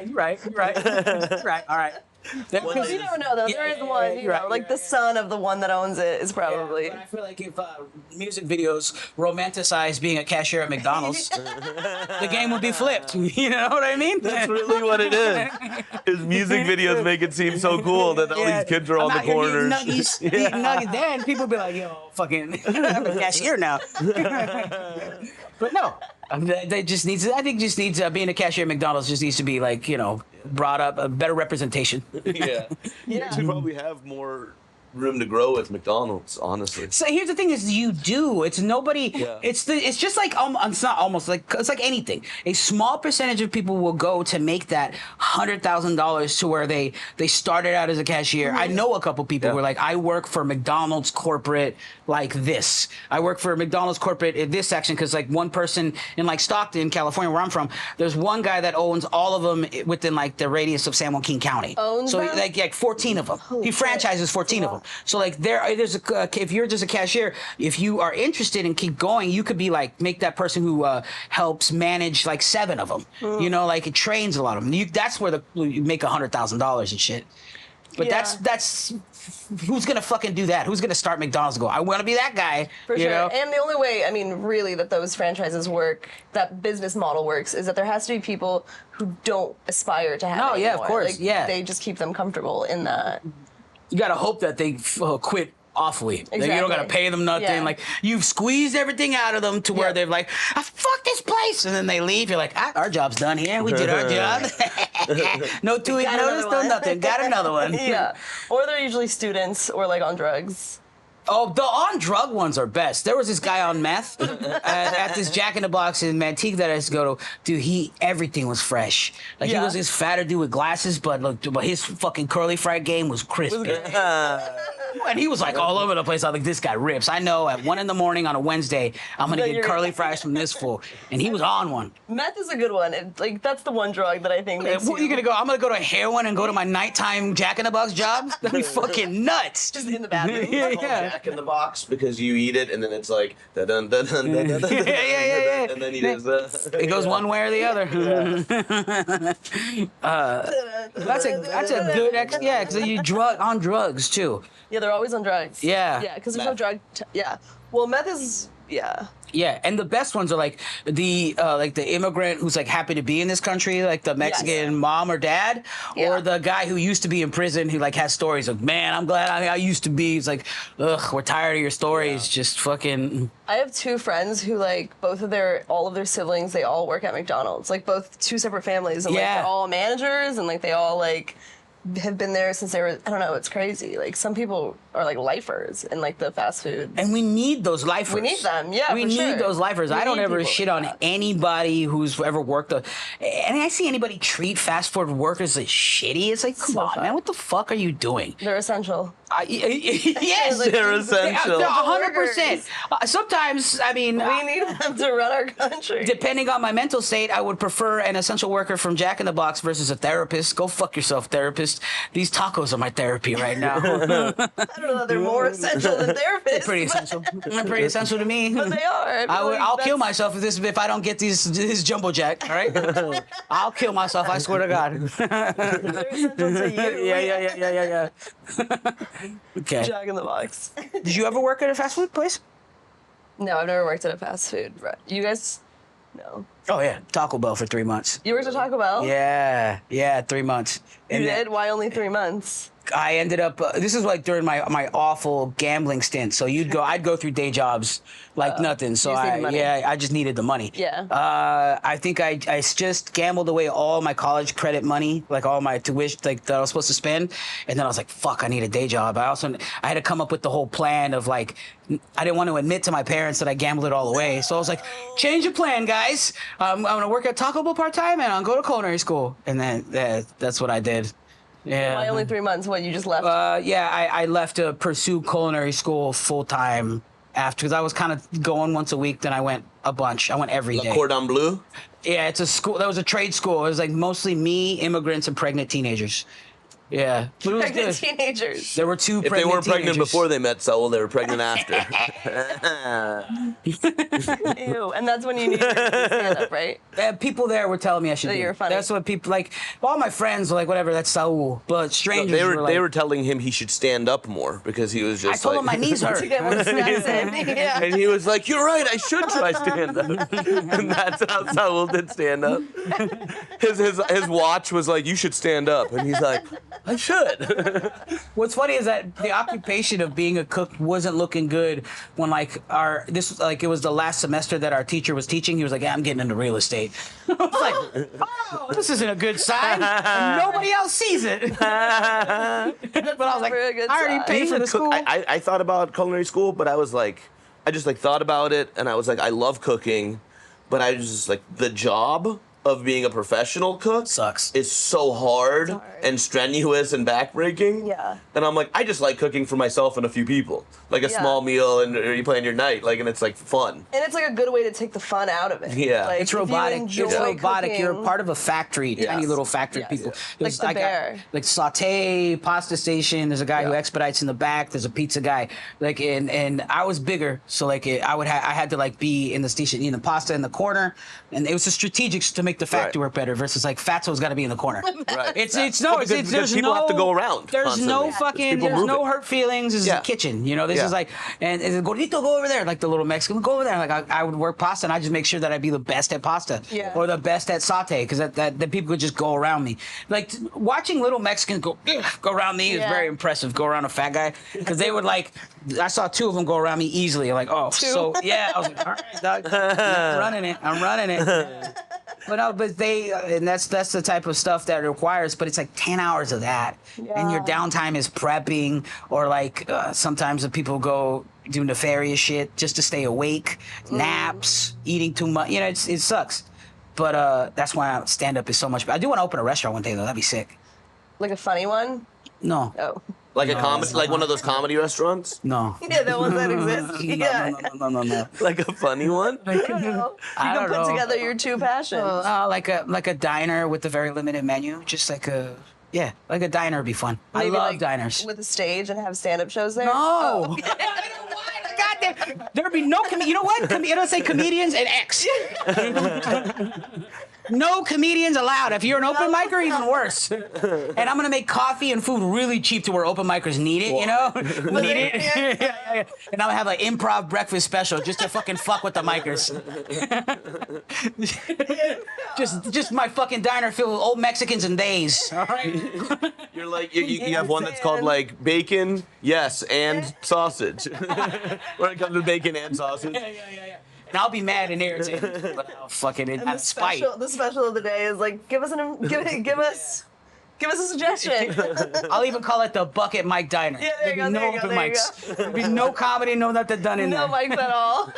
You're right. All right. Because you never know, though. There is one, you know, like the son of the one that owns it is probably. But I feel like if music videos romanticize being a cashier at McDonald's, the game would be flipped. You know what I mean? That's really what it is. His music videos make it seem so cool that all these kids are on the corners. Eating nuggets. Then people be like, yo, fucking, I'm a cashier now. But no, they just needs. I think just needs being a cashier at McDonald's just needs to be like, you know, brought up a better representation. Yeah. You probably have more room to grow with McDonald's, honestly. So here's the thing: is you do. It's nobody. Yeah. It's just like it's not almost like it's like anything. A small percentage of people will go to make that $100,000 to where they started out as a cashier. I know a couple people who are like, I work for McDonald's corporate like this. I work for McDonald's corporate in this section because like one person in like Stockton, California, where I'm from, there's one guy that owns all of them within like the radius of San Joaquin County. Owns so them? like 14 of them. Holy He franchises 14 of them. So like there's if you're just a cashier, if you are interested and keep going, you could be like make that person who helps manage like 7 of them. You know, like it trains a lot of them. That's where you make $100,000 and shit. But that's who's gonna fucking do that? Who's gonna start McDonald's and go, I want to be that guy? For you sure. know? And the only way, I mean, really, that those franchises work, that business model works, is that there has to be people who don't aspire to have it yeah, of anymore. course, Like, they just keep them comfortable in that. You gotta hope that they quit awfully. Like, you don't gotta pay them nothing. Yeah. Like you've squeezed everything out of them to where they're like, fuck this place, and then they leave. You're like, our job's done here. We did our job. No 2 week Got notice, another no one. nothing. Got another one. Yeah. Or they're usually students or like on drugs. Oh, the on drug ones are best. There was this guy on meth at this Jack in the Box in Manteca that I used to go to. Dude, everything was fresh. Like he was this fatter dude with glasses, but look, but his fucking curly fried game was crispy. And he was like all over the place. I was like, this guy rips. I know at 1 a.m. on a Wednesday, I'm gonna get curly fries from this fool. And he was on one. Meth is a good one. Like that's the one drug that I think makes What are you gonna go? I'm gonna go to heroin and go to my nighttime Jack in the Box job? That'd be fucking nuts. just in the bathroom. Yeah. Jack in the Box because you eat it and then it's like dun dun dun dun dun dun, Yeah. and then he does It goes one way or the other. That's a good because you on drugs too. Yeah, they're always on drugs. Yeah. Yeah, because there's no drug. Yeah. Well, meth is Yeah, and the best ones are like the immigrant who's like happy to be in this country, like the Mexican mom or dad, or the guy who used to be in prison who like has stories of, man, I'm glad I used to be. It's like, ugh, we're tired of your stories. Just fucking. I have two friends who like all of their siblings, they all work at McDonald's, like both two separate families, and like they're all managers, and like they all like have been there since they were, I don't know, it's crazy. Like some people are like lifers in like the fast food. And we need those lifers. We need them, yeah. We need those lifers. I don't ever shit on anybody who's ever worked. And I see anybody treat fast food workers as shitty. It's like, come on, man, what the fuck are you doing? They're essential. Yes, they're essential. 100%. Sometimes, I mean, we need them to run our country. Depending on my mental state, I would prefer an essential worker from Jack in the Box versus a therapist. Go fuck yourself, therapist. These tacos are my therapy right now. I don't know. They're more essential than therapists. They're pretty essential. They're pretty essential to me. But they are. I'll kill myself if I don't get this jumbo jack. All right, I'll kill myself. I swear to God. They're essential to you. Yeah. Okay. Jack in the Box. Did you ever work at a fast food place? No, I've never worked at a fast food. You guys? No. Oh yeah, Taco Bell for 3 months. You worked at Taco Bell? Yeah, 3 months. You did? Why only 3 months? I ended up. This is like during my awful gambling stint. So I'd go through day jobs like nothing. So I just needed the money. Yeah. I think I just gambled away all my college credit money, like all my tuition, like that I was supposed to spend, and then I was like, fuck, I need a day job. I had to come up with the whole plan of like, I didn't want to admit to my parents that I gambled it all away. So I was like, change of plan, guys. I'm gonna work at Taco Bell part time and I'll go to culinary school, and then that's what I did. Yeah. Why only 3 months? What, you just left? I left to pursue culinary school full time after, because I was kind of going once a week. Then I went a bunch. I went every day. Cordon Bleu? Yeah, it's a school. That was a trade school. It was like mostly me, immigrants, and pregnant teenagers. Yeah. But it was Pregnant good. teenagers. There were two If pregnant they weren't pregnant teenagers. before they met Saul, they were pregnant after. Ew. And that's when you needed to stand up, right? People there were telling me I should That do. you're funny. That's what people like. All my friends were like, whatever, that's Saul. But strangers They were were telling him he should stand up more because he was I just told like, him my knees hurt. To get more steps in. Yeah. and he was like, "You're right. I should try stand up." And that's how Saul did stand up. His watch was like, "You should stand up," and he's like, "I should." What's funny is that the occupation of being a cook wasn't looking good when it was the last semester that our teacher was teaching. He was like, yeah, I'm getting into real estate. I was like, oh, this isn't a good sign. And nobody else sees it. But I was like, Never a good I already sign. paid for the school. I thought about culinary school, but I was like, I just like thought about it, and I was like, I love cooking, but I was just like, the job of being a professional cook Sucks. is so hard and strenuous and backbreaking. Yeah. And I'm like, I just like cooking for myself and a few people, like a small meal, and or you plan your night, like, and it's like fun. And it's like a good way to take the fun out of it. Yeah. Like, It's if you robotic. enjoy It's robotic. cooking- You're part of a factory, tiny little factory Yes. people. Like There's the bear. like saute pasta station. There's a guy who expedites in the back. There's a pizza guy. Like and I was bigger, so like I had to like be in the station eating the pasta in the corner, and it was a strategic to make the factory work better versus like Fatso's got to be in the corner. Right. There's because people have to go around There's constantly. People there's no moving. hurt feelings. This is a kitchen, you know. This is like and Gordito, go over there, like the little Mexican, go over there. Like I would work pasta, and I just make sure that I'd be the best at pasta or the best at saute, because that people could just go around me. Like watching little Mexicans go around me is very impressive. Go around a fat guy, because they would like. I saw two of them go around me easily. Like I was like, all right, dog, I'm running it. But and that's the type of stuff that it requires. But it's like 10 hours of that, and your downtime is prepping, or like sometimes the people go do nefarious shit just to stay awake, naps, eating too much. You know, it sucks. But that's why stand up is so much. I do want to open a restaurant one day though. That'd be sick. Like a funny one? No. Oh. Like a comedy, like one of those comedy restaurants? No. Yeah, the ones that exist. Yeah. No. Like a funny one? I don't know. You I can don't put know. together your two passions. Like a diner with a very limited menu. Just like a diner would be fun. I Maybe, love like, diners. with a stage and have stand-up shows there. No. Oh. Goddamn. There'd be no you know what? It'll say comedians and X. No comedians allowed. If you're an open micer, even worse. And I'm gonna make coffee and food really cheap to where open micers need it, you know? Need it. Yeah. And I'm gonna have like improv breakfast special just to fucking fuck with the micers. just my fucking diner filled with old Mexicans and days. All right. You're like you have one that's called like bacon, yes, and sausage. When it comes to bacon and sausage. Yeah. And I'll be mad and irritated. But I'll fucking out of spite. The special of the day is like, give us a suggestion. I'll even call it the Bucket Mike Diner. Yeah, there you go, No there you go, open there you mics. There'll be no comedy, no nothing done in No there. mics at all.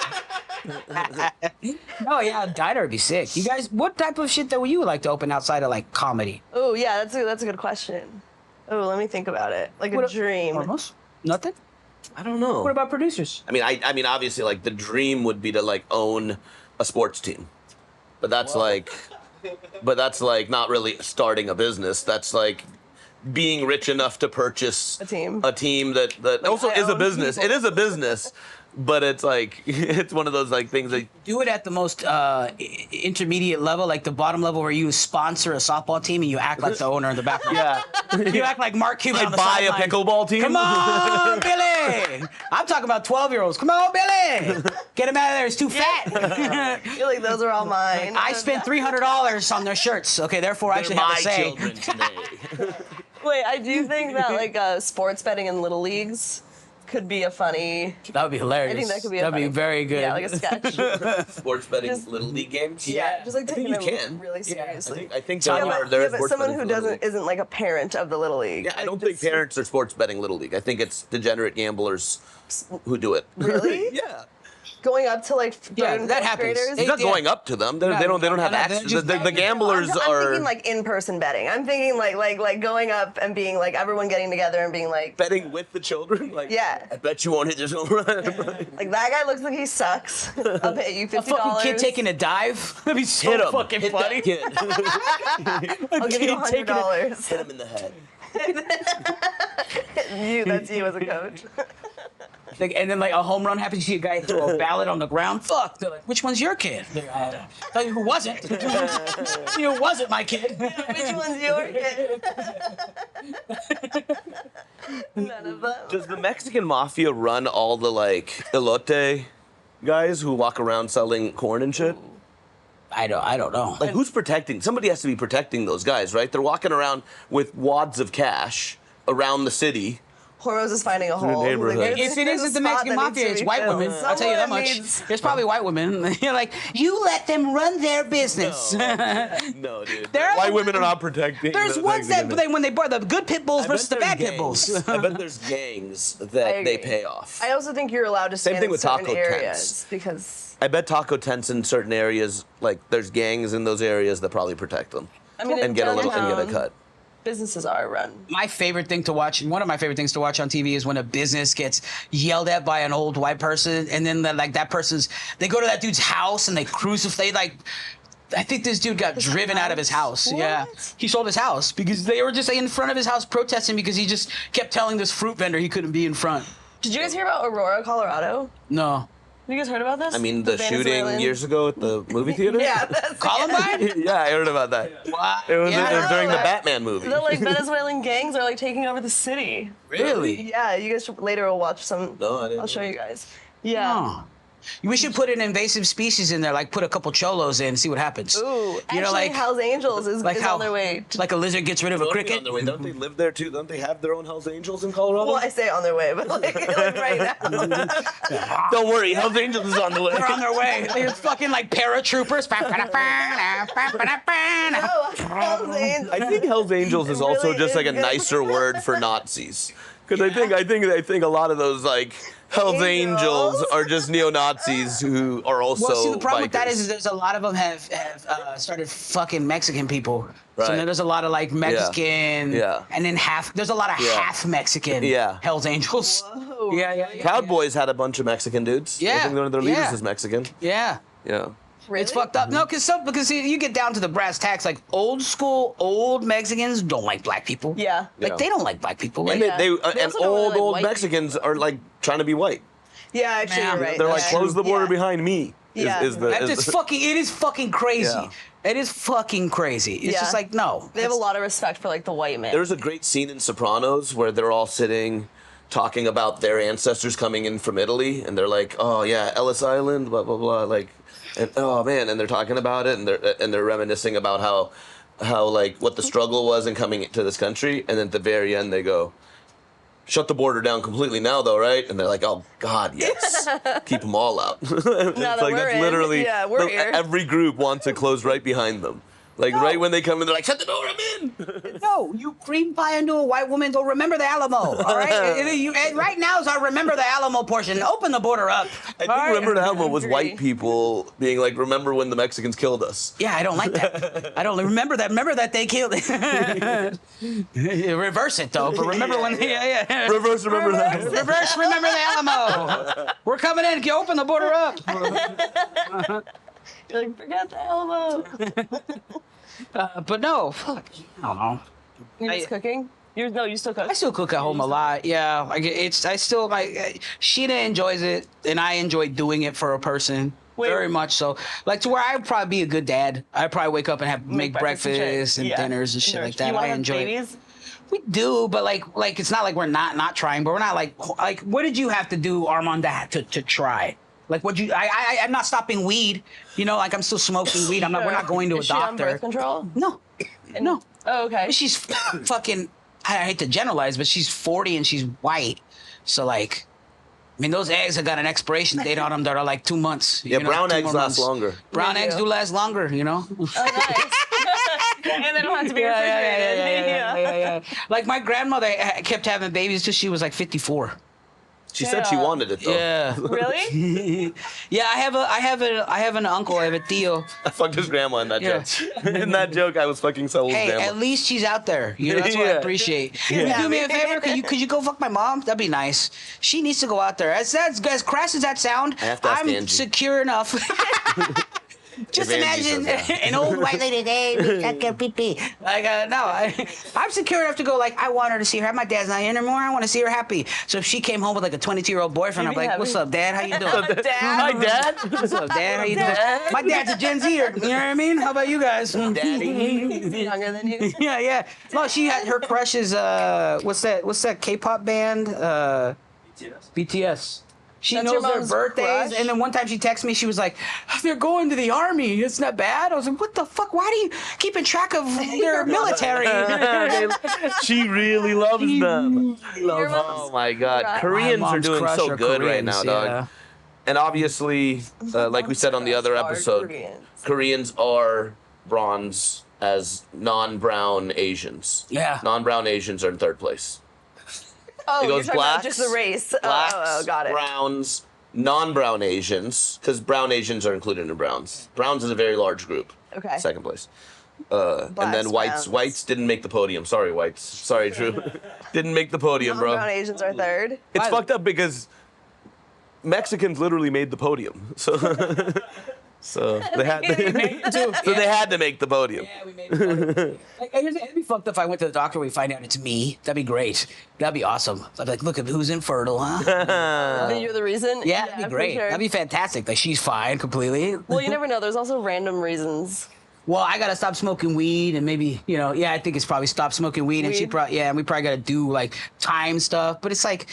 No, yeah, a diner would be sick. You guys, what type of shit that would you like to open outside of like comedy? Oh yeah, that's a good question. Oh, let me think about it. Like a dream. Almost nothing. I don't know. What about producers? I mean, obviously, like the dream would be to like own a sports team, but that's like not really starting a business. That's like being rich enough to purchase A team that also I is a own business. people. It is a business, but it's like it's one of those like things that Do it at the most intermediate level, like the bottom level, where you sponsor a softball team and you act like the owner in the background. yeah. You act like Mark Cuban on Like the buy a sideline. pickleball team. Come on, Billy! I'm talking about 12-year-olds. Come on, Billy! Get him out of there. He's too fat. I feel like those are all mine. I spent $300 on their shirts. Okay, therefore I They're should have my a say. children today. Wait, I do think that like sports betting in little leagues could be a funny. That would be hilarious. I think that could be. That'd be funny, very good. Yeah, like a sketch. Sports betting, Just- little league games. Yeah, just like I think taking you them can. really I seriously. think Yeah, there but- are. There is but sports someone betting who for Little League. isn't like a parent of the little league. Yeah, I Like, don't think just- parents are sports betting little league. I think it's degenerate gamblers who do it. Really? Yeah. Going up to like Yeah, third and that fourth happens. graders. They- It's not Yeah. going up to them. They don't have no, access. they're just- The gamblers I'm are thinking like in-person betting. I'm thinking like going up and being like everyone getting together and being like, betting with the children. Like, Yeah. I bet you won't hit this home run. like that guy looks like he sucks. I'll pay you $50. A fucking kid taking a dive? That'd be so Hit him. fucking Hit funny. that kid. I'll give you kid taking a- $100. Hit him in the head. That's you as a coach. Like, and then like a home run happens, you see a guy throw a ballot on the ground. Fuck. They're like, which one's your kid? Tell you who wasn't. Who wasn't my kid. Which one's your kid? None of them. Does the Mexican mafia run all the like elote guys who walk around selling corn and shit? I don't know. Like who's protecting? Somebody has to be protecting those guys, right? They're walking around with wads of cash around the city. Hormoz is finding a hole. neighborhood. Like, If it there's a isn't the spot Mexican that needs mafia, to it's be white filled. women. I'll tell you that Someone much. needs- There's probably white women. You're like, you let them run their business. No, dude. There are White the- women are not protecting. There's the ones that Mexican- when they bar the good pit bulls I bet versus the there's bad pit gangs. bulls. I bet there's gangs I that they agree. pay off. I also think you're allowed to Same stand thing in with certain taco areas tents. because I bet taco tents in certain areas, like there's gangs in those areas that probably protect them I mean, in and get a downtown, cut. businesses are run. My favorite thing to watch, one of my favorite things to watch on TV is when a business gets yelled at by an old white person, and then they go to that dude's house and they crucify, I think this dude got driven out of his house. What? Yeah. He sold his house because they were just in front of his house protesting because he just kept telling this fruit vendor he couldn't be in front. Did you guys hear about Aurora, Colorado? No. Have you guys heard about this? I mean, the shooting Venezuelan- years ago at the movie theater? Yeah, that's Columbine? Yeah, I heard about that. Wow. It was, Yeah. it was during the No, Batman movie. The like Venezuelan gangs are like taking over the city. Really? Yeah, you guys should, later will watch some. No, I didn't I'll show know. you guys. Yeah. Oh. We should put an invasive species in there, like put a couple cholos in and see what happens. Ooh, You know, actually, like- Hell's Angels is Like on their way. like a lizard gets rid of a Don't be cricket. on their way. Don't they live there too? Don't they have their own Hell's Angels in Colorado? Well, I say on their way, but like right now. Don't worry, Hell's Angels is on the way. They're on their way. They're fucking like paratroopers. Oh, Hell's Angels. I think Hell's Angels is also really just like a is good. nicer word for Nazis. Because I think a lot of those like Hell's Angels Angels? are just neo-Nazis who are also Well, see, the problem with that bikers. is there's a lot of them have started fucking Mexican people. So then there's a lot of like Mexican, Yeah. and then there's a lot of half Mexican Hells Angels. Whoa. Yeah. Proud Boys had a bunch of Mexican dudes. Yeah. I think one of their leaders is Mexican. Yeah. Yeah. Really? It's fucked up. No, because you get down to the brass tacks, like old Mexicans don't like black people. Yeah. Like they don't like black people. Like, And they They and also don't really like old white Mexicans are like trying to be white. Yeah, actually, Man, you're right. They're like, That's close true. the border Yeah. behind me. Yeah. Is the, It is fucking crazy. Yeah. It is fucking crazy. It's Yeah. just like, no. They have a lot of respect for like the white man. There's a great scene in Sopranos where they're all sitting talking about their ancestors coming in from Italy, and they're like, oh yeah, Ellis Island, blah blah blah, like, and oh man, and they're talking about it, and they're reminiscing about how like what the struggle was in coming to this country, and then at the very end they go, shut the border down completely now though, right? And they're like, oh God, yes, keep them all out. It's that like we're that's in, literally yeah, we're here. every group wants to close right behind them. Like right when they come in, they're like, shut the door, I'm in. No, you cream pie into a white woman, go remember the Alamo, all right? And right now is our remember the Alamo portion. Open the border up. I think Remember the Alamo was white people being like, remember when the Mexicans killed us. Yeah, I don't like that. I don't remember that. Remember that they killed Reverse it, though. But remember when... Yeah. Reverse, remember that. Reverse, remember the Alamo. We're coming in. Can you open the border up? You're like, forget the Alamo. But no, fuck. I don't know. You're just cooking? You still cook? I still cook at home a lot. Yeah, like Sheena enjoys it, and I enjoy doing it for a person. Wait. Very much so. Like to where I'd probably be a good dad. I'd probably wake up and make breakfast and dinners and shit like that. You want I to have enjoy babies? it. We do, but like it's not like we're not trying. But we're not like what did you have to do, Armand, to try? Like what I'm not stopping weed. You know, like I'm still smoking weed. We're not going to a Is she on doctor. birth control? No. Oh, okay. But she's fucking. I hate to generalize, but she's 40 and she's white. So like, I mean, those eggs have got an expiration date on them that are like 2 months. Yeah, you know, brown 2 eggs more last months. longer. Brown They eggs do. do last longer. You know. Oh, nice. And they don't have to be refrigerated. Yeah. Like my grandmother kept having babies till she was like 54. She said she wanted it though. Yeah. Really? Yeah, I have an uncle. I have a tío. I fucked his grandma in that Yeah. joke. In that joke, I was fucking Saul's Hey, grandma. at least she's out there. You know, that's what I Yeah. appreciate. Can you do me a favor? Could you go fuck my mom? That'd be nice. She needs to go out there. As crass as that sound, I have to ask I'm Angie. secure enough. Just If Angie imagine says that. an old white lady, hey, suck your pee-pee. Like, I'm secure enough to go, like, I want her to see her. My dad's not here anymore. I want to see her happy. So if she came home with, like, a 22-year-old boyfriend, You'd I'm be like, happy. what's up, Dad? How you doing? Dad? Hi, Dad. What's up, Dad? How you Dad? doing? My dad's a Gen Zer. You know what I mean? How about you guys? Daddy. Is he younger than you? Yeah. No, she had her crush is what's that K-pop band? BTS. She That's your knows their mom's birthdays, crush? and then one time she texted me. She was like, "They're going to the army. It's not bad." I was like, "What the fuck? Why are you keeping track of your military?" She really loves them. Your Oh mom's my God, crush. Koreans My are mom's doing crush so are good right Koreans, now, dog. yeah. And obviously, like we said on the other Are episode, Koreans. Koreans are bronze as non-brown Asians. Yeah. Non-brown Asians are in third place. Oh, It you're goes talking about blacks, just the race. Blacks, Oh, got it. browns, non-brown Asians, because brown Asians are included in browns. Browns is a very large group. Okay. Second place. And Blacks, then whites. browns. Whites didn't make the podium. Sorry, whites. Sorry, Drew. Didn't make the podium, bro. Brown Asians are third. It's Why- fucked up because Mexicans literally made the podium. So they had they had to make the podium. Yeah, we made it. Like, it'd be fucked if I went to the doctor and we find out it's me. That'd be great. That'd be awesome. I'd be like, look at who's infertile, huh? Then you're the reason? Yeah, that'd be for great. sure. That'd be fantastic. Like, she's fine completely. Well, you never know. There's also random reasons. Well, I gotta stop smoking weed, and maybe I think it's probably stop smoking weed, and she Weed? probably and we probably gotta do like time stuff. But it's like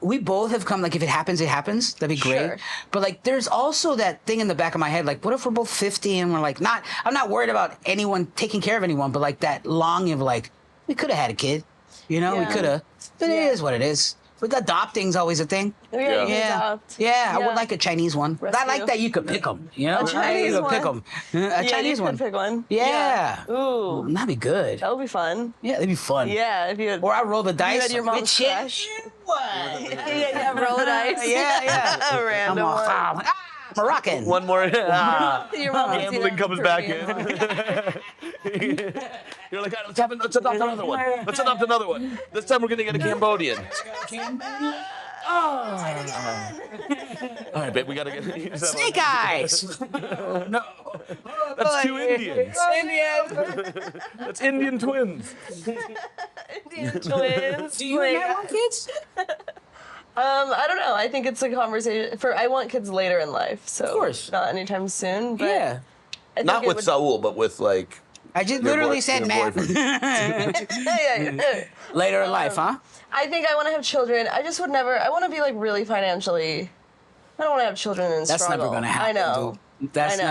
we both have come like if it happens, it happens. That'd be great. Sure. But like, there's also that thing in the back of my head, like, what if we're both 50 and we're like not? I'm not worried about anyone taking care of anyone, but like that longing of like we could have had a kid, we Yeah. could have. But it is what it is. But adopting's always a thing. Oh, yeah, Yeah. you can Yeah, adopt. yeah, I would like a Chinese one. I Rescue. like that you could pick them. You know, A Chinese you could pick one? 'em. A Chinese you one. could pick one. Yeah. Ooh, That'd be good. that would be fun. Yeah, that'd be fun. Yeah, if you had. Or I roll the dice. had your with mom's shit. crush. What? yeah, roll the dice. Yeah. A random I'm all, one. Moroccan. One more. Your mom would see Gambling that comes back Korean in. one. You're like, let's adopt another one. Let's adopt another one. This time we're gonna get a Cambodian. All right, babe, we gotta get Snake eyes. No. That's two Indians. Indians. That's Indian twins. Indian twins. Do you want kids? I don't know. I think it's a conversation I want kids later in life, so of course. Not anytime soon. But Yeah. I think Not it with would- Saul, but with like. I just Your literally boy- said your Matt. boyfriend. Yeah. Later in life, huh? I think I want to have children. I just would never. I want to be like really financially. I don't want to have children and That's struggle. never gonna happen. I know. Dude. That's I know.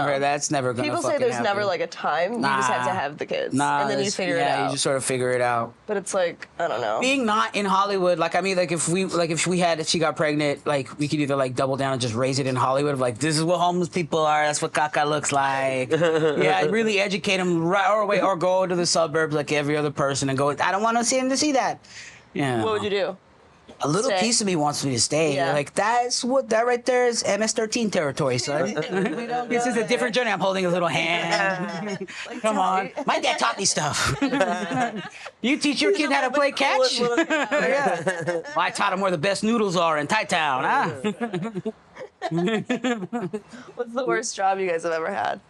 never gonna People say fucking there's happen. never like a time. You just have to have the kids, and then you figure it out. You just sort of figure it out. But it's like I don't know. Being not in Hollywood, like I mean, like if she got pregnant, like we could either like double down and just raise it in Hollywood. Like this is what homeless people are. That's what caca looks like. Yeah, really educate them right or go to the suburbs like every other person and go. I don't want to see him to see that. Yeah. What would you do? A little Stay. piece of me wants me to stay. Yeah. Like that right there is MS-13 territory, son. This is a different journey. I'm holding a little hand. Come on. My dad taught me stuff. You teach your kid how to play catch? Yeah. Well, I taught him where the best noodles are in Thai Town, huh? What's the worst job you guys have ever had?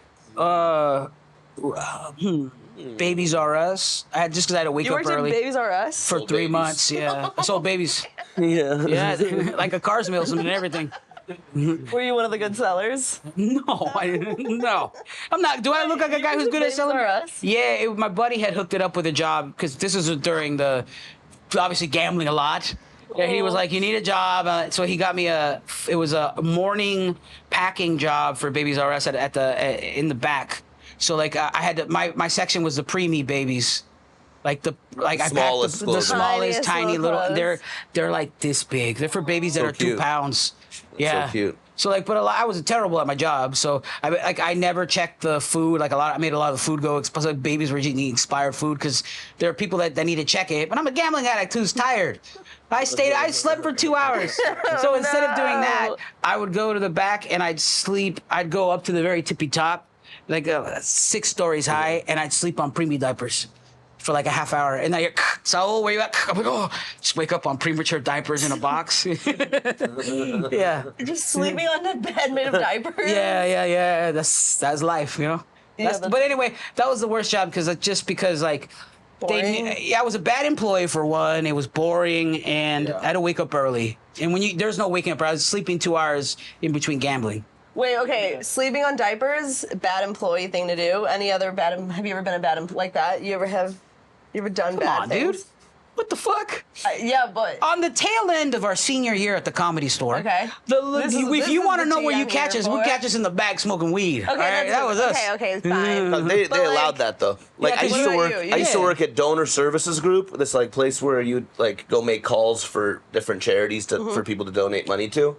Babies R Us. I had just because I had to wake You up worked in early Babies R Us? for 3 babies. months. Yeah, I sold babies. Yeah. Yeah, like a cars salesman and everything. Were you one of the good sellers? No, no. I'm not. Do I look like a guy who's good at Babies selling? R Us? Yeah, my buddy had hooked it up with a job because this is during the obviously gambling a lot. Yeah, he was like, "You need a job," so he got me it was a morning packing job for Babies R Us in the back. So like I had to, my section was the preemie babies. I packed Smallest the clothing. smallest, Tiniest tiny little little. clothes. They're like this big. They're for babies that So are cute. 2 pounds. Yeah, So cute. So like, but I was terrible at my job. So I never checked the food. Like I made a lot of the food go. Like babies were eating expired food because there are people that need to check it. But I'm a gambling addict who's tired. I slept for 2 hours. So instead of doing that, I would go to the back and I'd sleep. I'd go up to the very tippy top, like 6 stories high, and I'd sleep on preemie diapers for like a half hour. And then you're, Saul, where you at? I'm like, oh, just wake up on premature diapers in a box. Yeah. Just sleeping on a bed made of diapers? Yeah. That's life, you know? Yeah, But anyway, that was the worst job because like, Boring? I was a bad employee for one. It was boring, and I had to wake up early. And there's no waking up early. I was sleeping 2 hours in between gambling. Wait, okay. Sleeping on diapers, bad employee thing to do. Any other have you ever been a bad employee like that? You ever done Come bad on, things? dude. What the fuck? Yeah, but On the tail end of our senior year at the Comedy Store, Okay. if you is want to the know tea where you I'm catch here us, we for. catch us in the back smoking weed. okay, all right? that's That was us. Okay, fine. They But, like- allowed that though. Like Yeah, I used 'cause to what work. about you? I used to Yeah. work at Donor Services Group, this like place where you like go make calls for different charities for people to donate money to,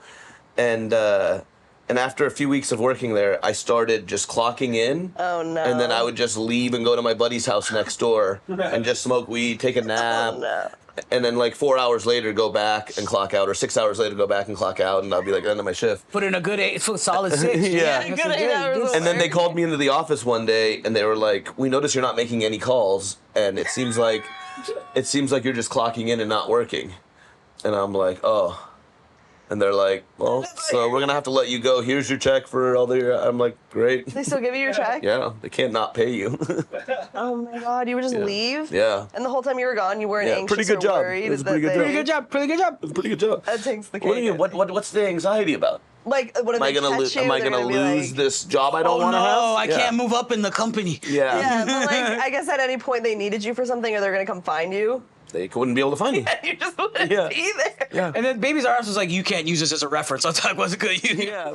and after a few weeks of working there, I started just clocking in. Oh, no. And then I would just leave and go to my buddy's house next door and just smoke weed, take a nap. Oh, no. And then like 4 hours later go back and clock out, or 6 hours later go back and clock out, and I'll be like end of my shift. Put in a good solid 6. Yeah. that's Good a 8 hours of And then they work. called me into the office one day and they were like, "We notice you're not making any calls, and it seems like you're just clocking in and not working." And I'm like, "Oh." And they're like, "Well, so we're gonna have to let you go. Here's your check for all the." I'm like, "Great." They still give you your check? Yeah, they can't not pay you. Oh my god, you would just leave? Yeah. And the whole time you were gone, you weren't Yeah, anxious pretty good or job. worried It was a that pretty good they- job. Pretty good job. Pretty good job. It's a pretty good job. That takes the cake. What do you mean? What's the anxiety about? Like, what if Am I they gonna catch you? am I They're gonna be lose like, this job I don't Oh want to have? no, I Yeah. can't move up in the company. Yeah. Yeah, but like, I guess at any point they needed you for something, or they're gonna come find you. They wouldn't be able to find you. You just wouldn't Yeah. be there. Yeah. And then Babies R Us was like, you can't use this as a reference. I was like, what's it good? Yeah.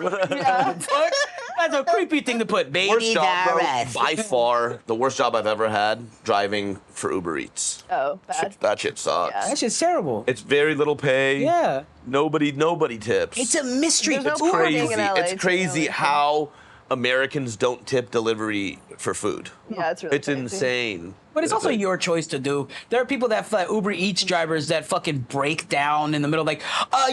Fuck? That's a creepy thing to put. Worst Babies job, R bro, Us. by far the worst job I've ever had, driving for Uber Eats. Oh, bad. That shit sucks. Yeah. That shit's terrible. It's very little pay. Yeah. Nobody tips. It's a mystery. There's no It's Uber crazy. being in LA, It's too, crazy like- how Americans don't tip delivery for food. Yeah, it's really It's crazy. insane. But it's also your choice to do. There are people that Uber Eats drivers that fucking break down in the middle, like,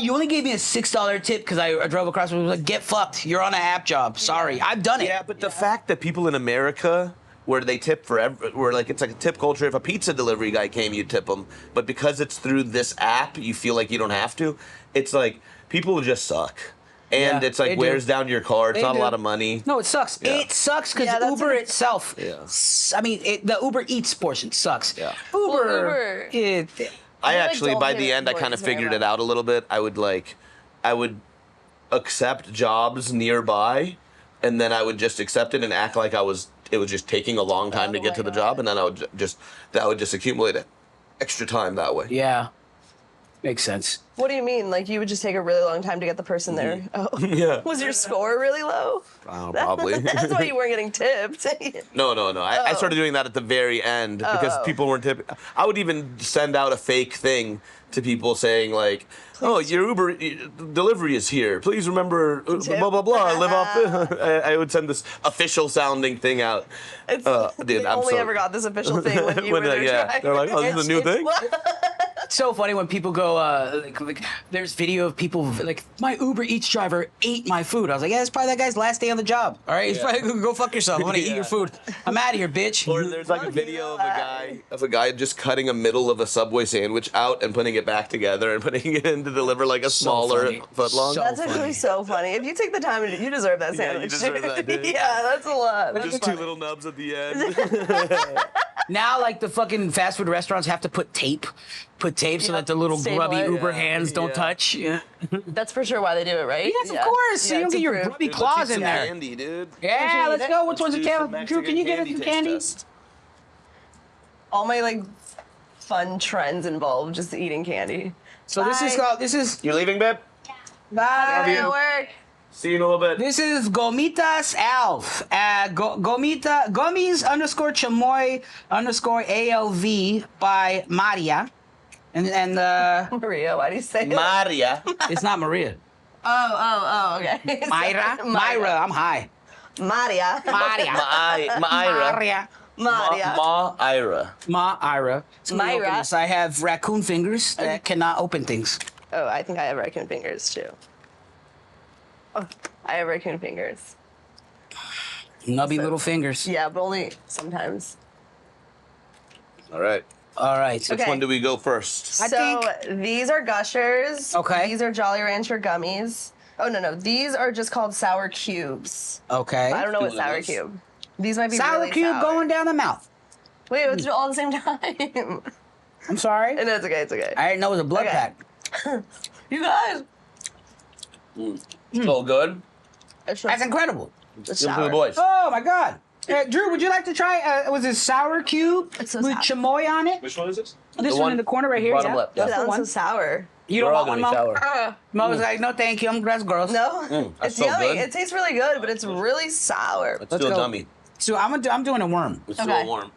you only gave me a $6 tip because I drove across. I was like, get fucked. You're on an app job. Sorry, I've done it. Yeah, but the fact that people in America where they tip where like it's like a tip culture. If a pizza delivery guy came, you tip them. But because it's through this app, you feel like you don't have to. It's like people just suck. And it's like wears down your car. It's not a lot of money. No, it sucks. Yeah. It sucks because Uber itself. Yeah. I mean, the Uber Eats portion sucks. Yeah. Uber. I actually, by the end, I kind of figured it out a little bit. I would accept jobs nearby, and then I would just accept it and act like it was just taking a long time to get to the job, and then that would just accumulate extra time that way. Yeah. Makes sense. What do you mean? Like you would just take a really long time to get the person there? Oh. Yeah. Was your score really low? Probably. That's why you weren't getting tipped. No. I started doing that at the very end because people weren't tipping. I would even send out a fake thing to people saying like, "Oh, your Uber delivery is here. Please remember blah blah blah. Live off." I would send this official sounding thing out. Dude, they only ever got this official thing when you were there. Yeah, they're like, "Oh, this is a new thing." It's so funny when people go, like, there's video of people, like, my Uber Eats driver ate my food. I was like, yeah, it's probably that guy's last day on the job. All right, he's probably go fuck yourself. I want to eat your food. I'm out of here, bitch. Or there's like a video of a guy just cutting a middle of a Subway sandwich out and putting it back together and putting it in to deliver like a smaller footlong. That's actually so funny. If you take the time, you deserve that sandwich. Yeah, you deserve that, dude. Yeah, that's a lot. Just two little nubs at the end. Now, like, the fucking fast food restaurants have to put tape so that the little grubby Uber hands don't touch. Yeah. That's for sure why they do it, right? Yes, of course. So you don't get your grubby claws in there. Candy, dude. Yeah, let's go. Which one's the tail? Drew, can you get us some candy? All my like fun trends involve just eating candy. So this is. You leaving, babe? Bye. At work. See you in a little bit. This is Gomitas Alf. Gummies _ chamoy _ ALV by Maria. And Maria, why do you say Maria. It's not Maria. Oh, okay. Myra. I'm high. Maria. Maria. Myra. I have raccoon fingers that cannot open things. Oh, I think I have raccoon fingers too. Oh, I have raccoon fingers. Nubby little fingers. Yeah, but only sometimes. All right. Okay. Which one do we go first? So these are Gushers. Okay. These are Jolly Rancher gummies. Oh, no. These are just called sour cubes. Okay. I don't know what sour cube. These might be sour really cube sour. going down the mouth. Wait, let's do it all at the same time. I'm sorry. No, it's okay. It's okay. I didn't know it was a blood pack. You guys. So good. That's incredible. It's Good for the sour. boys. Oh my God. Drew, would you like to try? Was it sour cube It's so with sour. chamoy on it? Which one is this? This one in the corner right here. Bottom Yeah. left. That's Yeah. the That one. one's so sour. You don't They're all want one, gonna be Mo? sour. Mo was like, no, thank you. That's gross. No, that's it's so yummy. good. It tastes really good, but it's really sour. Let's do a go. dummy. So I'm doing a worm. Let's do Okay. a warm.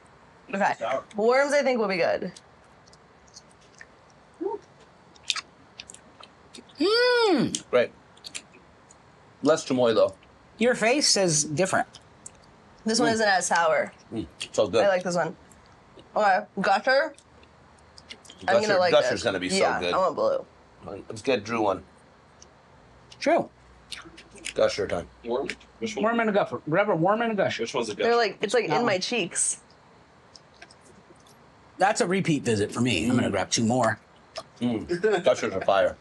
Okay. Worms, I think, will be good. Great. Less chamoy though. Your face says different. This one isn't as sour. So good. I like this one. Okay, Gusher. I'm gonna like Gusher's this. gonna be so Yeah, good. I want blue. Let's get Drew one. True. Gusher time. Worm? Which one? Worm and a gusher. Grab a worm and a gusher. Which one's the They're gush? like it's like That in one. my cheeks. That's a repeat visit for me. I'm gonna grab 2 more. Gushers are fire.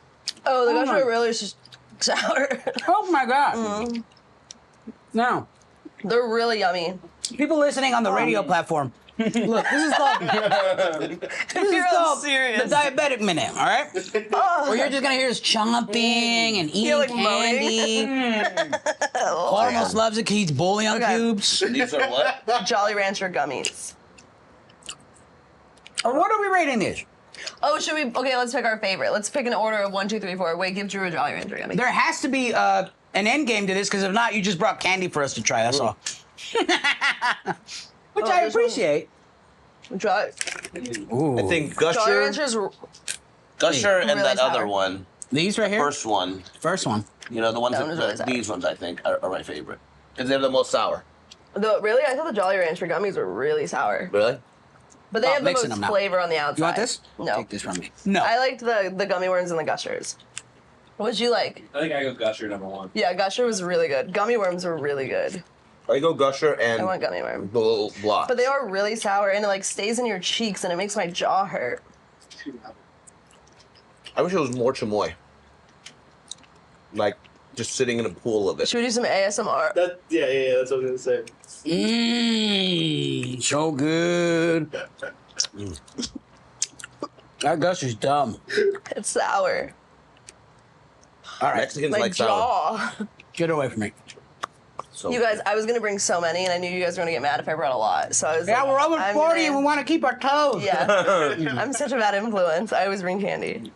Oh, the Oh Gusher my- really is just sour. Oh my God. Now, They're really yummy. people listening on the radio platform. Look, this is called You're all the serious. diabetic minute, all right? Where you're just gonna hear us chomping and eating like, candy. Hormoz loves it because he eats bouillon Okay. cubes. These are what? Jolly Rancher gummies. What are we rating these? Oh, should we? Okay, let's pick our favorite. Let's pick an order of 1, 2, 3, 4. Wait, give Drew a Jolly Rancher gummy. There has to be an end game to this because if not, you just brought candy for us to try. That's all. Which I this one- appreciate. Jolly, Ooh. I think Jolly Gusher, Rancher's Gusher, and really that sour. other one. These right here. First one. First one. You know the ones That that, one is really sour. these ones I think are my favorite because they're the most sour. really, I thought the Jolly Rancher gummies were really sour, Really? but they Oh, have the mixing most them now. flavor on the outside. You want this? No, Take this from me. No. I liked the gummy worms and the Gushers. What did you like? I think I go Gusher #1. Yeah, Gusher was really good. Gummy worms were really good. I go Gusher and I want gummy worm. the little blocks. But they are really sour, and it like stays in your cheeks, and it makes my jaw hurt. I wish it was more chamoy. Like, just sitting in a pool of it. Should we do some ASMR? Yeah, that's what I was gonna say. Mmm, so good. That Gusher's dumb. It's sour. All right, Mexicans My like sour. jaw. get away from me. So You guys, I was gonna bring so many, and I knew you guys were gonna get mad if I brought a lot. So I was Yeah, like, we're almost I'm 40 and gonna- we want to keep our toes. Yeah, I'm such a bad influence. I always bring candy.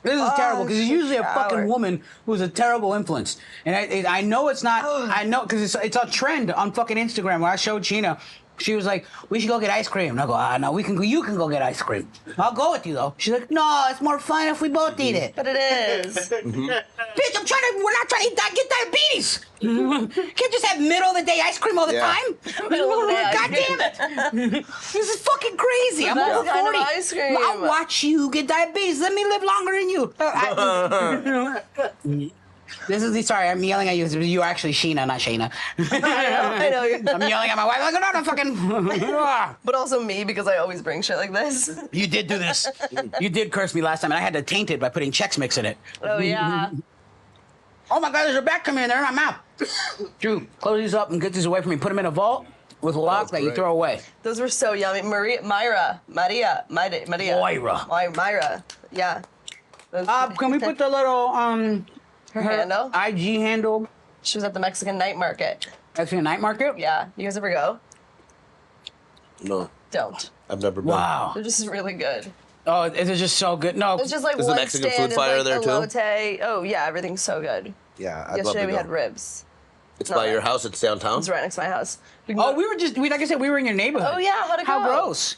This is terrible because it's usually a shower. fucking woman who's a terrible influence, and I know it's not. I know because it's a trend on fucking Instagram where I showed Sheena. She was like, "We should go get ice cream." And I go, no, we can. You can go get ice cream. I'll go with you though. She's like, "No, it's more fun if we both eat it." But it is. Bitch, we're not trying to get diabetes. Can't just have middle of the day ice cream all the Yeah. time. Middle of the day ice God cream. damn it. This is fucking crazy. I'm That's over kind of 40. ice cream. I'll watch you get diabetes. Let me live longer than you. Sorry, I'm yelling at you. You're actually Sheena, not Shaena. I know. I'm yelling at my wife. Like, no, fucking. But also me, because I always bring shit like this. You did do this. You did curse me last time, and I had to taint it by putting Chex Mix in it. Oh, yeah. Oh my God, there's a bat coming in there in my mouth. Drew, close these up and get these away from me. Put them in a vault with locks that you great. throw away. Those were so yummy. Maria. Moira. Yeah. Those- Can we put the little her handle? IG handle? She was at the Mexican night market. Actually, a night market. Yeah. You guys ever go? no, Don't. I've never been. Wow. They're just really good. Oh, it's just so good. No, It's just like Is the one Mexican stand food fire is like there, too? elote. Oh yeah, everything's so good. Yeah, I'd love Yesterday to we go. had ribs. It's not by your right. house. It's downtown. It's right next to my house. We can Oh, go- like I said, we were in your neighborhood. Oh yeah, how'd it How go? gross.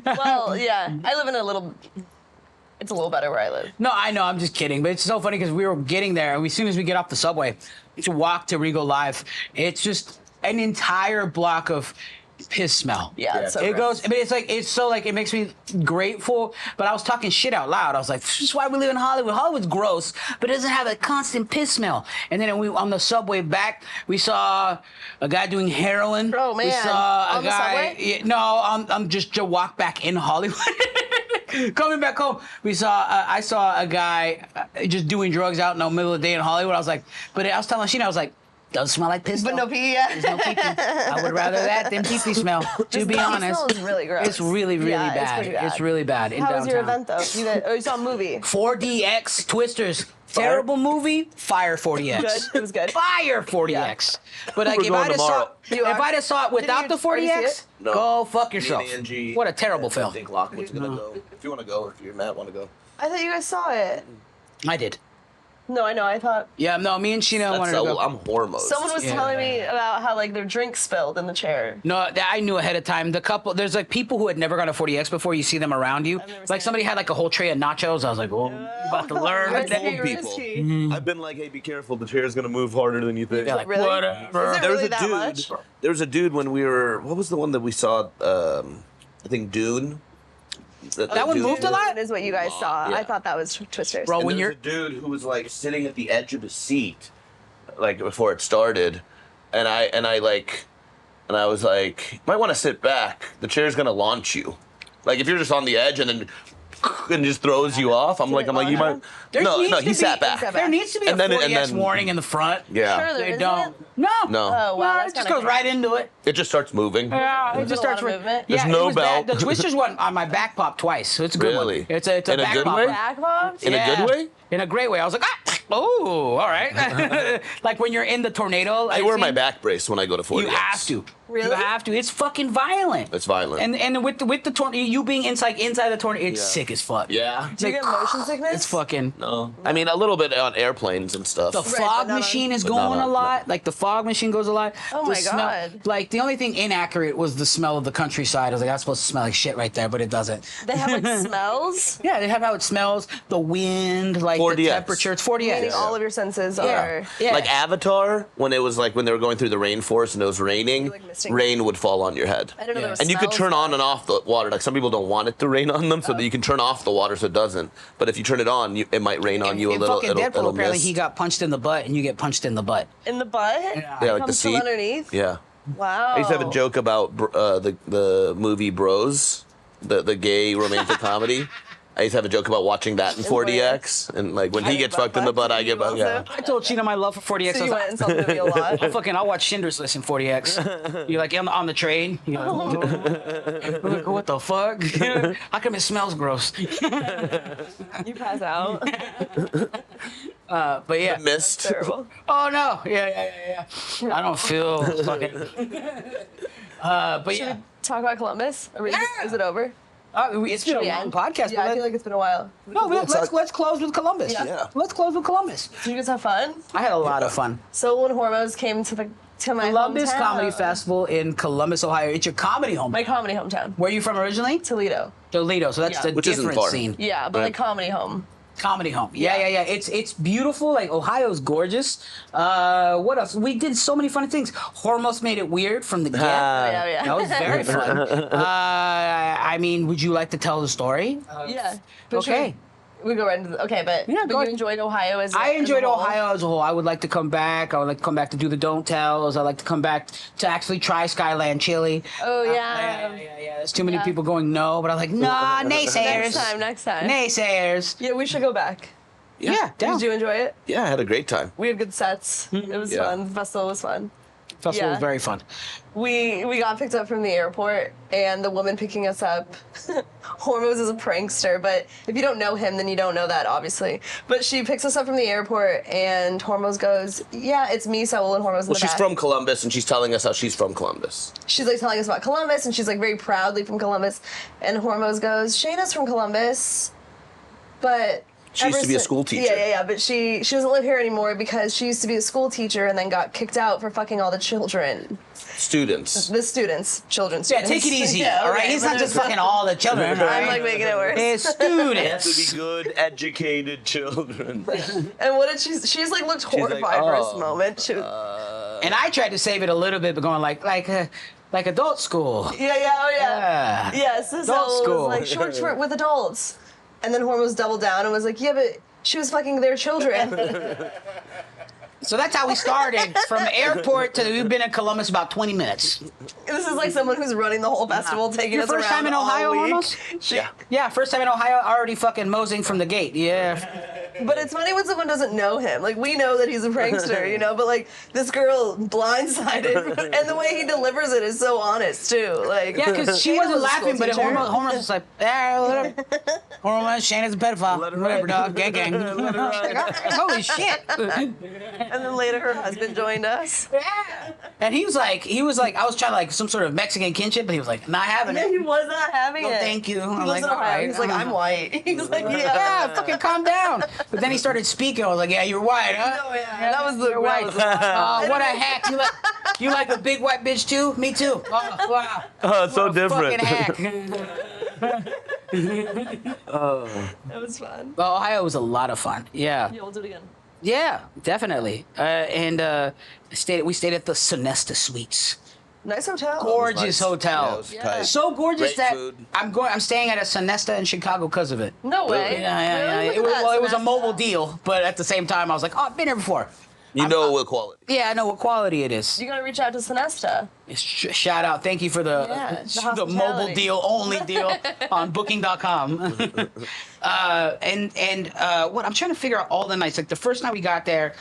Well, yeah, I live in a little. It's a little better where I live. No, I know, I'm just kidding. But it's so funny because we were getting there, and as soon as we get off the subway to walk to Regal Live, it's just an entire block of piss smell. Yeah, it's so It gross. goes, but it makes me grateful. But I was talking shit out loud. I was like, this is why we live in Hollywood. Hollywood's gross, but it doesn't have a constant piss smell. And then on the subway back, we saw a guy doing heroin. Oh, man. We saw a On the guy. subway? Yeah, no, I'm just to walk back in Hollywood. Coming back home, I saw a guy just doing drugs out in the middle of the day in Hollywood. I was like, but I was telling Sheena, I was like, doesn't smell like piss. But though. no pee. Yeah. There's no pee-pee. I would rather that than pee-pee smell. To be The pee honest, smell is really gross. it's really, really Yeah, it's bad. pretty bad. It's really bad in How downtown. was your event though? You saw a movie. 4DX Twisters. Terrible movie. Fire 40X. Good. It was good. Fire 40X. But like, We're if going I'd have tomorrow. saw it without you the already see 40X, it? No. go fuck Me and yourself. Angie What a terrible and film. I think Lockwood's gonna go. If you want to go, if you're Matt, want to go. I thought you guys saw it. I did. No, I know. I thought Yeah, no, me and Sheena wanted to go. I'm Hormoz. someone was Yeah. telling me about how like their drink spilled in the chair. No, I knew ahead of time. There's like people who had never gone to 40X before. You see them around you. I've never Like seen somebody had like a whole tray of nachos. I was like, oh, you're about to learn. Risky, Old people. risky. I've been like, hey, be careful. The chair's gonna move harder than you think. They're like, Really? whatever. Is it There was really a that dude. much? There was a dude when we were. What was the one that we saw? I think Dune. That one moved a lot? That is what you guys saw. Yeah. I thought that was Twisters. Bro, And when there you're was a dude who was like sitting at the edge of the seat, like before it started, and I was like, you might want to sit back. The chair's gonna launch you. Like if you're just on the edge and then and just throws you off. I'm like, you might. There No, needs no, to he be- sat back. there needs to be a And then- 40X warning in the front. Yeah. Sure, there They isn't. don't. No. No. Oh wow, No, that's it just kinda goes cool. right into it. It just starts moving. Yeah, it There's just a lot starts. of movement. There's Yeah, no it was bad. belt. The Twisters one on my back popped twice, so it's a good Really? one. It's a In a back good popper. way? Back bobs? In a good way? In a great way. I was like, oh, all right. Like when you're in the tornado. I wear my back brace when I go to 40X. You have to. Really? You have to. It's fucking violent. It's violent. And with the tornado, you being inside the tornado, it's Yeah. sick as fuck. Yeah. Do you get motion sickness? It's fucking. No. I mean, a little bit on airplanes and stuff. The but fog not on- machine is but not going on- a lot. Like the fog machine goes a lot. Oh The my smell- God. Like the only thing inaccurate was the smell of the countryside. I was like, that's supposed to smell like shit right there, but it doesn't. They have like smells. Yeah, they have how it smells, the wind, like 4DX. the temperature. It's 40X. Meaning all of your senses are. Yeah. Like Avatar, when it was like when they were going through the rainforest and it was raining, Like misting. rain would fall on your head. I didn't know there was And you could smells turn on and off the water. Like some people don't want it to rain on them, so that you can turn off the water so it doesn't. But if you turn it on, it might rain on you a in little. fucking Deadpool, It'll apparently miss. he got punched in the butt, and you get punched in the butt. in the butt. Yeah, like the Comes from seat. underneath. Yeah. Wow. I used to have a joke about the movie Bros, the gay romantic comedy. I used to have a joke about watching that in 4DX, and like when he gets fucked in the butt, I get butt. Yeah. I told Sheena my love for 40X. So I you was went and saw the movie a lot. I'll watch Schindler's List in 40X. You're like on the train. You're like, what the fuck? How come it smells gross? You pass out. But yeah. Mist. Terrible. Oh no. Yeah. I don't feel fucking. But Should yeah. we talk about Columbus? Is it over? It's been a Should we long end? podcast. Yeah, I feel like it's been a while. no, let's close with Columbus. Yeah. Let's close with Columbus. Did you guys have fun? I had a lot of fun. Saul and Hormoz came to my Columbus hometown. Comedy Festival in Columbus, Ohio. It's your comedy home. My comedy hometown. Where are you from originally? Toledo. Toledo. So that's Yeah. the Which isn't different far. scene. Yeah, but Right. like comedy home. Comedy home. Yeah. It's beautiful. Like Ohio's gorgeous. What else? We did so many funny things. Hormoz made it weird from the get. Yeah. That was very fun. I mean, would you like to tell the story? Yeah. But Okay. We go right into but Yeah, but go you ahead. enjoyed Ohio as I as a enjoyed whole? Ohio as a whole. I would like to come back. I would like to come back to do the don't tells. I'd like to come back to actually try Skyland Chili. Oh yeah. Yeah. There's too many Yeah. people going no, but I'm like, nah, naysayers. Next time. Naysayers. Yeah, we should go back. Yeah, down. Did you enjoy it? Yeah, I had a great time. We had good sets. It was Yeah. fun. The festival was fun. Festival was Yeah. very fun. We got picked up from the airport, and the woman picking us up, Hormoz is a prankster, but if you don't know him, then you don't know that, obviously. But she picks us up from the airport, and Hormoz goes, yeah, it's me, Saul and Hormoz in Well, the she's back. from Columbus, and she's telling us how she's from Columbus. She's like telling us about Columbus, and she's like very proudly from Columbus. And Hormoz goes, Shaena's from Columbus, but She used to be a school teacher. Yeah. But she doesn't live here anymore because she used to be a school teacher and then got kicked out for fucking all the children. Students. The students, children. Yeah, Students. take it easy, Yeah, all right? okay, He's but not just it's- fucking all the children, all right? I'm like making it worse. It's students. good, educated children. And what did she's like looked horrified like, for oh, a moment. She was, And I tried to save it a little bit, but going like adult school. yeah. Yes, so Adult it school. was like she worked with adults. And then Hormoz doubled down and was like, yeah, but she was fucking their children. So that's how we started. From airport to we've been in Columbus about 20 minutes. This is like someone who's running the whole festival, taking Your us first around time in all Ohio, week. Hormoz? Yeah. Yeah, first time in Ohio, already fucking moseying from the gate. Yeah. But it's funny when someone doesn't know him. Like, we know that he's a prankster, you know? But, like, this girl blindsided. And the way he delivers it is so honest, too. Like, Yeah, because she Shaena wasn't was a laughing, school but teacher. Hormoz was like, whatever. Hormoz, Shayna's a pedophile. Let her Whatever, ride. dog. Gang. Holy shit. And then later her husband joined us. Yeah. And he was like, I was trying to like some sort of Mexican kinship, but he was like, not having Yeah, he it. was not having No, it. thank you. He I'm lives like, in all Ohio. right. He's like, I'm white. He's like, yeah. Yeah, fucking calm down. But then he started speaking. I was like, yeah, you're white, huh? Oh, yeah. That was the You're white. that was the- What a hack. You like a big white bitch too? Me too. Oh, wow. Oh, it's so What a different. fucking hack. That was fun. Well, Ohio was a lot of fun. Yeah. Yeah, we'll do it again. Yeah, definitely. We stayed at the Sonesta Suites. Nice hotel. Gorgeous nice. hotel. Yeah, it was tight. So gorgeous Great that food. I'm staying at a Sonesta in Chicago because of it. No way. Yeah. Really? It Look was, at well, that. it was a Sonesta. mobile deal, but at the same time, I was like, oh, I've been here before. You know what quality. Yeah, I know what quality it is. You gotta reach out to Sonesta. Shout out. Thank you for the, Yeah, the mobile hospitality. deal, only deal on booking.com. What I'm trying to figure out all the nights. Like the first night we got there,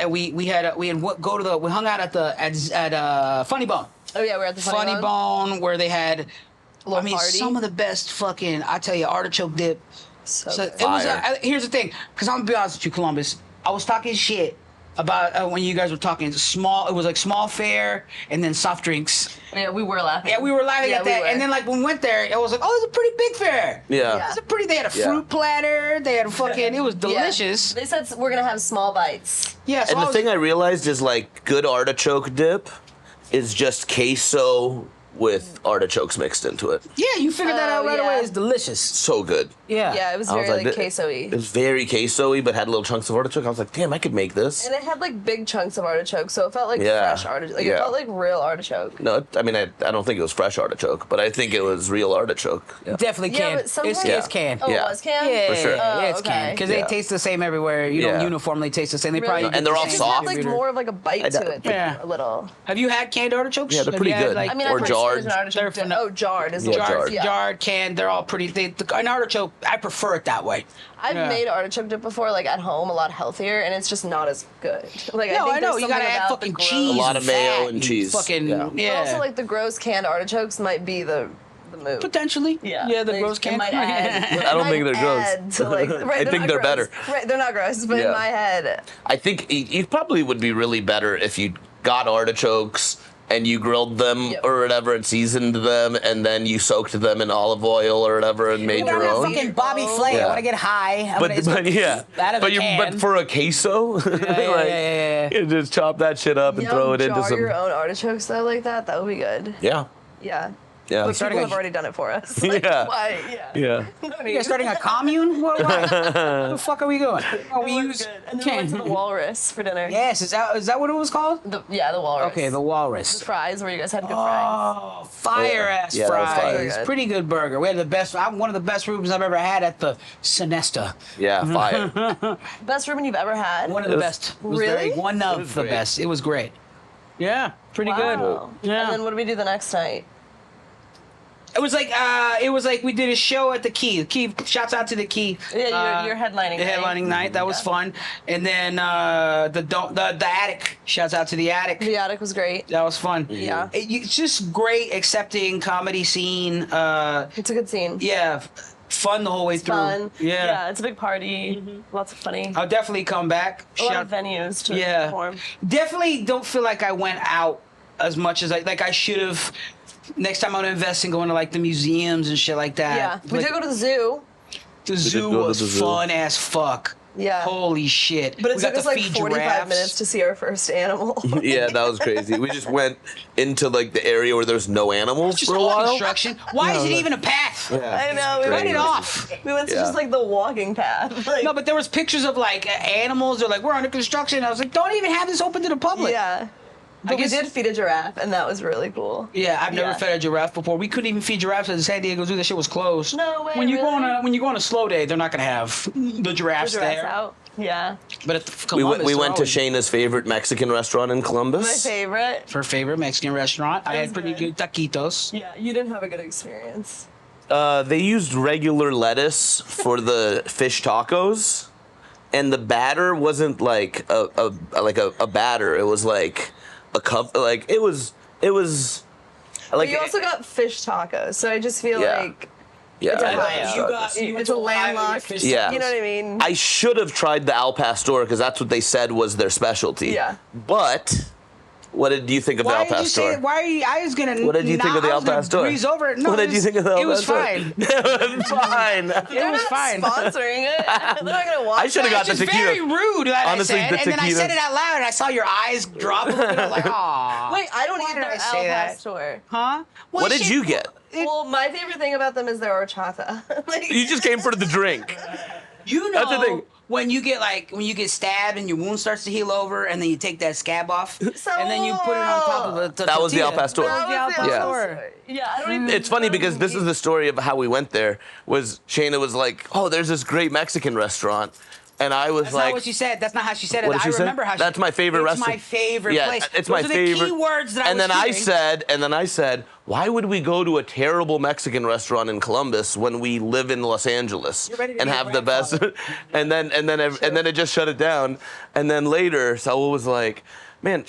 we hung out at Funny Bone. Oh yeah, we're at the Funny Bone, where they had, Little party. some of the best fucking, I tell you, artichoke dip. So So good. it was. Fire. Here's the thing, because I'm gonna be honest with you, Columbus. I was talking shit about when you guys were talking small. It was like small fare and then soft drinks. Yeah, we were laughing. Yeah, we were laughing Yeah, at we that. were. And then like when we went there, it was like, oh, it's a pretty big fare. Yeah. It's a pretty. They had a Yeah. fruit platter. They had fucking. It was Yeah. delicious. They said we're gonna have small bites. Yeah. So And I the was- thing I realized is like good artichoke dip is just queso with artichokes mixed into it. yeah, you figured that out Oh, right yeah. away. It's delicious. So good. Yeah. Yeah, it was I was very like like, queso-y. It was very queso-y, but had little chunks of artichoke. I was like, damn, I could make this. And it had like big chunks of artichoke, so it felt like Yeah. fresh artichoke. Like Yeah. it felt like real artichoke. No, I mean, I don't think it was fresh artichoke, but I think it was real artichoke. Yeah. Definitely Yeah, can. but sometimes- It's canned. Oh, Yeah. it was canned? Yeah, For sure. yeah, it's Oh, canned okay. because Yeah. they taste the same everywhere. You don't Yeah. uniformly taste the same. They probably Really? do And they're the all same. It soft. had like more of like a bite to it. Yeah. A little. Have you had canned artichokes? Yeah, they're Have pretty you had, good. like, I mean, Or I've heard jarred. an artichoke. They're Jarred is the Yeah, word. jarred. Yeah. jarred, canned, they're all pretty. An artichoke, I prefer it that way. I've Yeah. made artichoke dip before, like at home, a lot healthier, and it's just not as good. Like No, I I think know. there's You gotta something add about the fucking gross- cheese. A lot of mayo fat and cheese. Fucking, Yeah. yeah. But also, like the gross canned artichokes might be the move. Potentially. Yeah. Yeah, the Like, gross it canned. might add. I don't think might they're gross. add to, like, right, I think not they're gross. better. Right, they're not gross, but Yeah. in my head, I think it probably would be really better if you got artichokes and you grilled them Yep. or whatever and seasoned them and then you soaked them in olive oil or whatever and made I'm your a own. fucking Bobby Flay. Yeah. I want to get high. I'm But, gonna- but yeah, out of but a can. but for a queso, yeah. you just chop that shit up and throw it into jar some. your own artichokes though, like that. That would be good. Yeah, Yeah. yeah, But starting people a- have already done it for us. Like, Yeah. Why? Yeah. yeah. You guys starting a commune? What the fuck are we doing? Oh, we It was use good. And then we went to the Walrus for dinner. Yes, is that what it was called? The Walrus. Okay, the Walrus. Fries, where you guys had good fries. Oh, fire ass Yeah, that was fire. fries! Good. Pretty good burger. We had the best. One of the best rubens I've ever had at the Sinesta. Yeah, fire. Best Reuben you've ever had? One of the best. It was Really? one of was the great. best. It was great. Yeah, pretty Wow. good. Yeah. And then what did we do the next night? It was like we did a show at the Key. The Key, shouts out to the Key. Yeah, your headlining The night. headlining night. That was Yeah. fun. And then the Attic. Shouts out to the Attic. The attic was great. That was fun. Yeah. It's just great accepting comedy scene. It's a good scene. Yeah, fun the whole way through. Fun. Yeah. It's a big party. Lots of funny. I'll definitely come back. A lot of venues to Yeah. perform. Definitely don't feel like I went out as much as I should have. Next time I'm gonna invest in going to like the museums and shit like that. Yeah. We Like, did go to the zoo. the zoo go to was the zoo. fun as fuck. Yeah. Holy shit. But it We took got us to like feed 45 giraffes. minutes to see our first animal. Yeah, that was crazy. We just went into like the area where there's no animals Just for a all while. construction. Why is it even a path? Yeah. I know. We Write went it off. We went to Yeah. just like the walking path. Like, No, but there was pictures of like animals. They're like, we're under construction. I was like, don't even have this open to the public. yeah. But we guess- did feed a giraffe, and that was really cool. Yeah, I've never Yeah. fed a giraffe before. We couldn't even feed giraffes at the San Diego Zoo. That shit was closed. No way, When you really? when you go on a slow day, they're not gonna have the giraffes The giraffes there. out. Yeah. But at the We Columbus, went they're to always- Shaena's favorite Mexican restaurant in My Columbus. favorite. her favorite Mexican restaurant. I That had was pretty good. good taquitos. Yeah, you didn't have a good experience. They used regular lettuce for the fish tacos, and the batter wasn't like a batter. It was like a cup. Like it was But like you also got fish tacos, so I just feel Yeah. like yeah. it's a I- high-end. You got you went It's to a Ohio to get landlocked. fish Yeah. You know what I mean? I should have tried the al pastor because that's what they said was their specialty. Yeah. But what did you think of the Why al did you say? pastor? Why are you? I was gonna. What did you think of the I al was gonna pastor? breeze over it. No, What it did you was- think of the al It was pastor? fine. It was fine. It They're was not fine. sponsoring it. They're not gonna watch. I shoulda that. got the It's just taquito. very rude that Honestly, I said, the and then I taquito- said it out loud, and I saw your eyes drop a little bit. I was like, "Aw." Wait, I don't Why eat did their I al say that? pastor. Huh? Well, What did you get? Well, my favorite thing about them is their horchata. Like, You just came for the drink. You know, That's the thing. when you get stabbed and your wound starts to heal over, and then you take that scab off, So and then you put it on top of the That was the tortilla. al pastor. That was the al That was the al pastor. pastor. Yeah, I don't even. It's funny because this is the story of how we went there. Was Shaena was like, "Oh, there's this great Mexican restaurant," and I was That's like, not what she said. That's not how she said it. What did I she say? remember how she That's my favorite It's restaurant. my favorite Yeah, place. it's Those my are the favorite. key words that and I was then I hearing. said, why would we go to a terrible Mexican restaurant in Columbus when we live in Los Angeles You're ready to and be a have the best? grandfather. and then it just shut it down. And then later, Saul was like, man,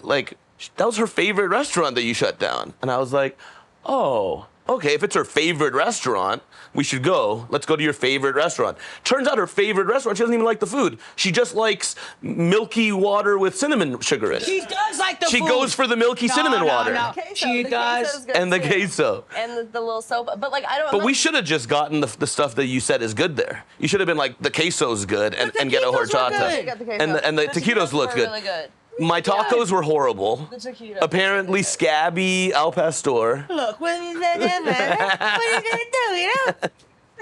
that was her favorite restaurant that you shut down. And I was like, oh, okay, if it's her favorite restaurant, we should go. Let's go to your favorite restaurant. Turns out her favorite restaurant, she doesn't even like the food. She just likes milky water with cinnamon sugar in it. She does like the She food. goes for the milky cinnamon water. No. Queso, She the does. queso's good And the too. queso. And the little soap. But like, I don't. But we should have just gotten the stuff that you said is good there. You should have been like, the queso's good and get a taquitos were horchata. good. Got the queso. And the taquitos looked were good. Really good. My tacos were horrible. The taquitos. Apparently scabby al pastor. Look, what is that? What are you gonna do? You know?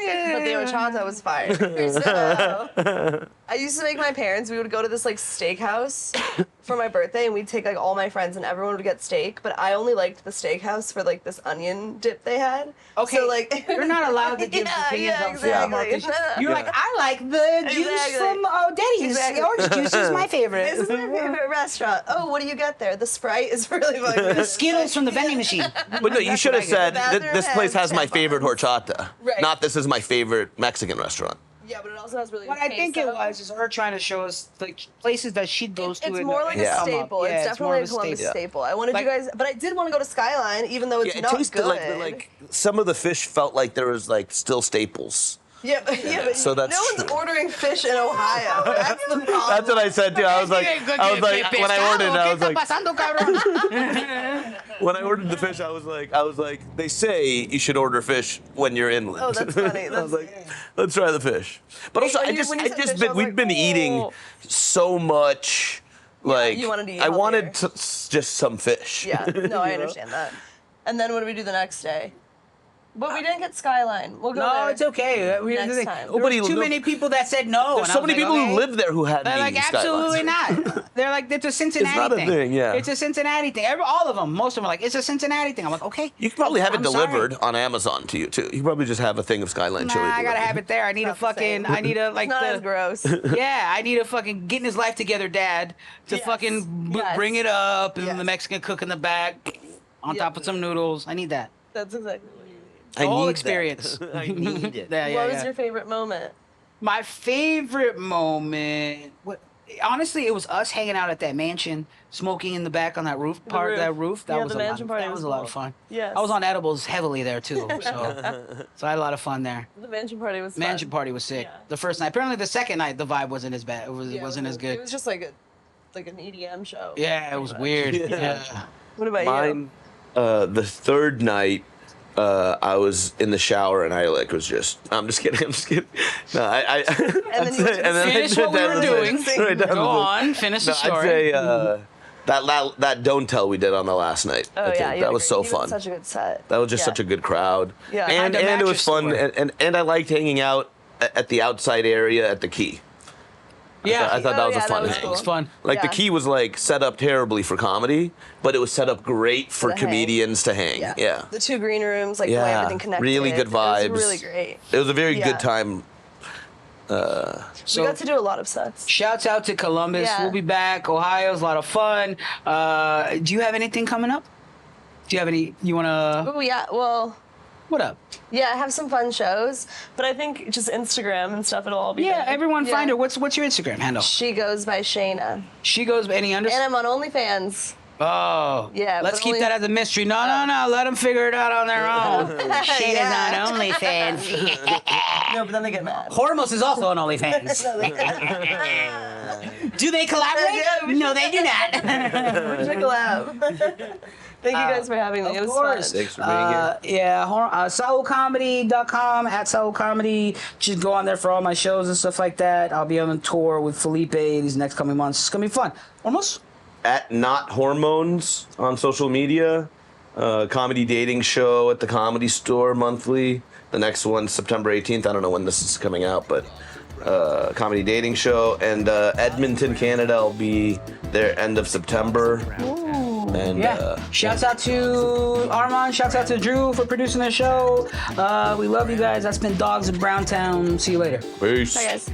But the horchata was fire. So, I used to make my parents, we would go to this like steakhouse for my birthday and we'd take like all my friends and everyone would get steak, but I only liked the steakhouse for like this onion dip they had. Okay, so, like you're not allowed to give opinions on food markets. You're like, I like the juice from Daly's. Exactly. Orange juice is my favorite. This is my favorite restaurant. Oh, what do you get there? The Sprite is really fucking good. The Skittles from the vending machine. But no, you should have said, Bathroom this place has my tampons. favorite horchata. Right. Not this is my favorite Mexican restaurant. Yeah, but it also has really What good I think it queso. was is her trying to show us like places that she goes to. It's in more the- like in the a come up. staple. Yeah, It's definitely more a of Columbus staple. staple. I wanted Like- you guys, but I did want to go to Skyline, even though it's Yeah, it not tasted good. like some of the fish felt like there was like still staples. Yeah, but So that's no one's true. ordering fish in Ohio. That's the problem. That's what I said too. I was like, when I ordered it, I was like, when I ordered the fish, I was like, they say you should order fish when you're inland. Oh, that's funny. I was like, let's try the fish. But also, when you said fish, I was we've like, been eating oh. so much. Like, you wanted to eat I wanted healthier. just some fish. Yeah, no, I understand that. And then what do we do the next day? But we didn't get Skyline. We'll go No, there. it's okay. Next time. There was too many people that said no. There's and I so was many like, people okay. who live there who hadn't They're like, eaten absolutely Skylines. not. They're like, it's a Cincinnati It's not a thing. thing, yeah. It's a Cincinnati thing. All of them, most of them are like, it's a Cincinnati thing. I'm like, okay. You can probably have it I'm delivered sorry. on Amazon to you too. You can probably just have a thing of Skyline Nah, chili. I gotta delivered. have it there. I need a not the fucking, same. I need a, like, It's not the, as gross. yeah, I need a fucking getting his life together dad to Yes. fucking Yes. bring it up and Yes. the Mexican cook in the back on Yeah. top of some noodles. I need that. That's exactly what you need. I The whole need that. experience. I need it. Yeah, What was yeah. your favorite moment? My favorite moment, honestly, it was us hanging out at that mansion, smoking in the back on that roof part. roof. That roof, that Yeah, was the a lot. mansion party That was was a lot cool. of fun. Yes. I was on edibles heavily there too, so I had a lot of fun there. The mansion party was fun. Mansion party was sick. Yeah. The first night, apparently the second night, the vibe wasn't as bad. It wasn't as good. It was just like an EDM show. Yeah, it was weird. Yeah. What about you? Mine, the third night, I was in the shower and I like was just. I'm just kidding. I'm just kidding. No, I And then you went to and then I Finish did what we that were in the- doing. right down Go the- on, finish the No, story. I'd say that don't tell we did on the last night. Oh I think. yeah, you that had was a so great- you had fun. Such a good set. That was just Yeah. such a good crowd. Yeah. and Behind a it was mattress fun, store. and I liked hanging out at the outside area at the Key. Yeah, I thought that Oh, was yeah, a fun that was hang. it was fun. Like the Yeah. Key was like set up terribly for comedy, but it was set up great for To hang. comedians to hang. Yeah. The two green rooms, like the way Yeah, everything connected. really good vibes. It was really great. It was a very Yeah. good time. So we got to do a lot of sets. shouts out to Columbus. Yeah. We'll be back. Ohio's a lot of fun. Do you have anything coming up? Do you have any? You wanna? Oh yeah, well, What up? yeah, I have some fun shows, but I think just Instagram and stuff, it'll all be Yeah, there. everyone Yeah. find her. What's your Instagram handle? She goes by Shaena, She goes by any and underscore. I'm on OnlyFans. Oh, Yeah, Let's but keep only- that as a mystery. No, Let them figure it out on their own. Shayna's Yeah. on OnlyFans. No, but then they get mad. Hormoz is also on OnlyFans. Do they collaborate? Yeah, we No, they do not. We should collab. Thank you guys for having me. It was course. fun. Thanks for being here. Yeah, SaulComedy.com, at Saul Comedy. Just go on there for all my shows and stuff like that. I'll be on a tour with Felipe these next coming months. It's going to be fun. Almost? At Not Hormones on social media. Comedy dating show at the Comedy Store monthly. The next one's September 18th. I don't know when this is coming out, but comedy dating show. And Edmonton, Canada, I'll be there end of September. And Yeah. Shouts out to Armand. Shouts out to Drew for producing the show. We love you guys. That's been Dogs of Browntown. See you later. peace. Bye, guys.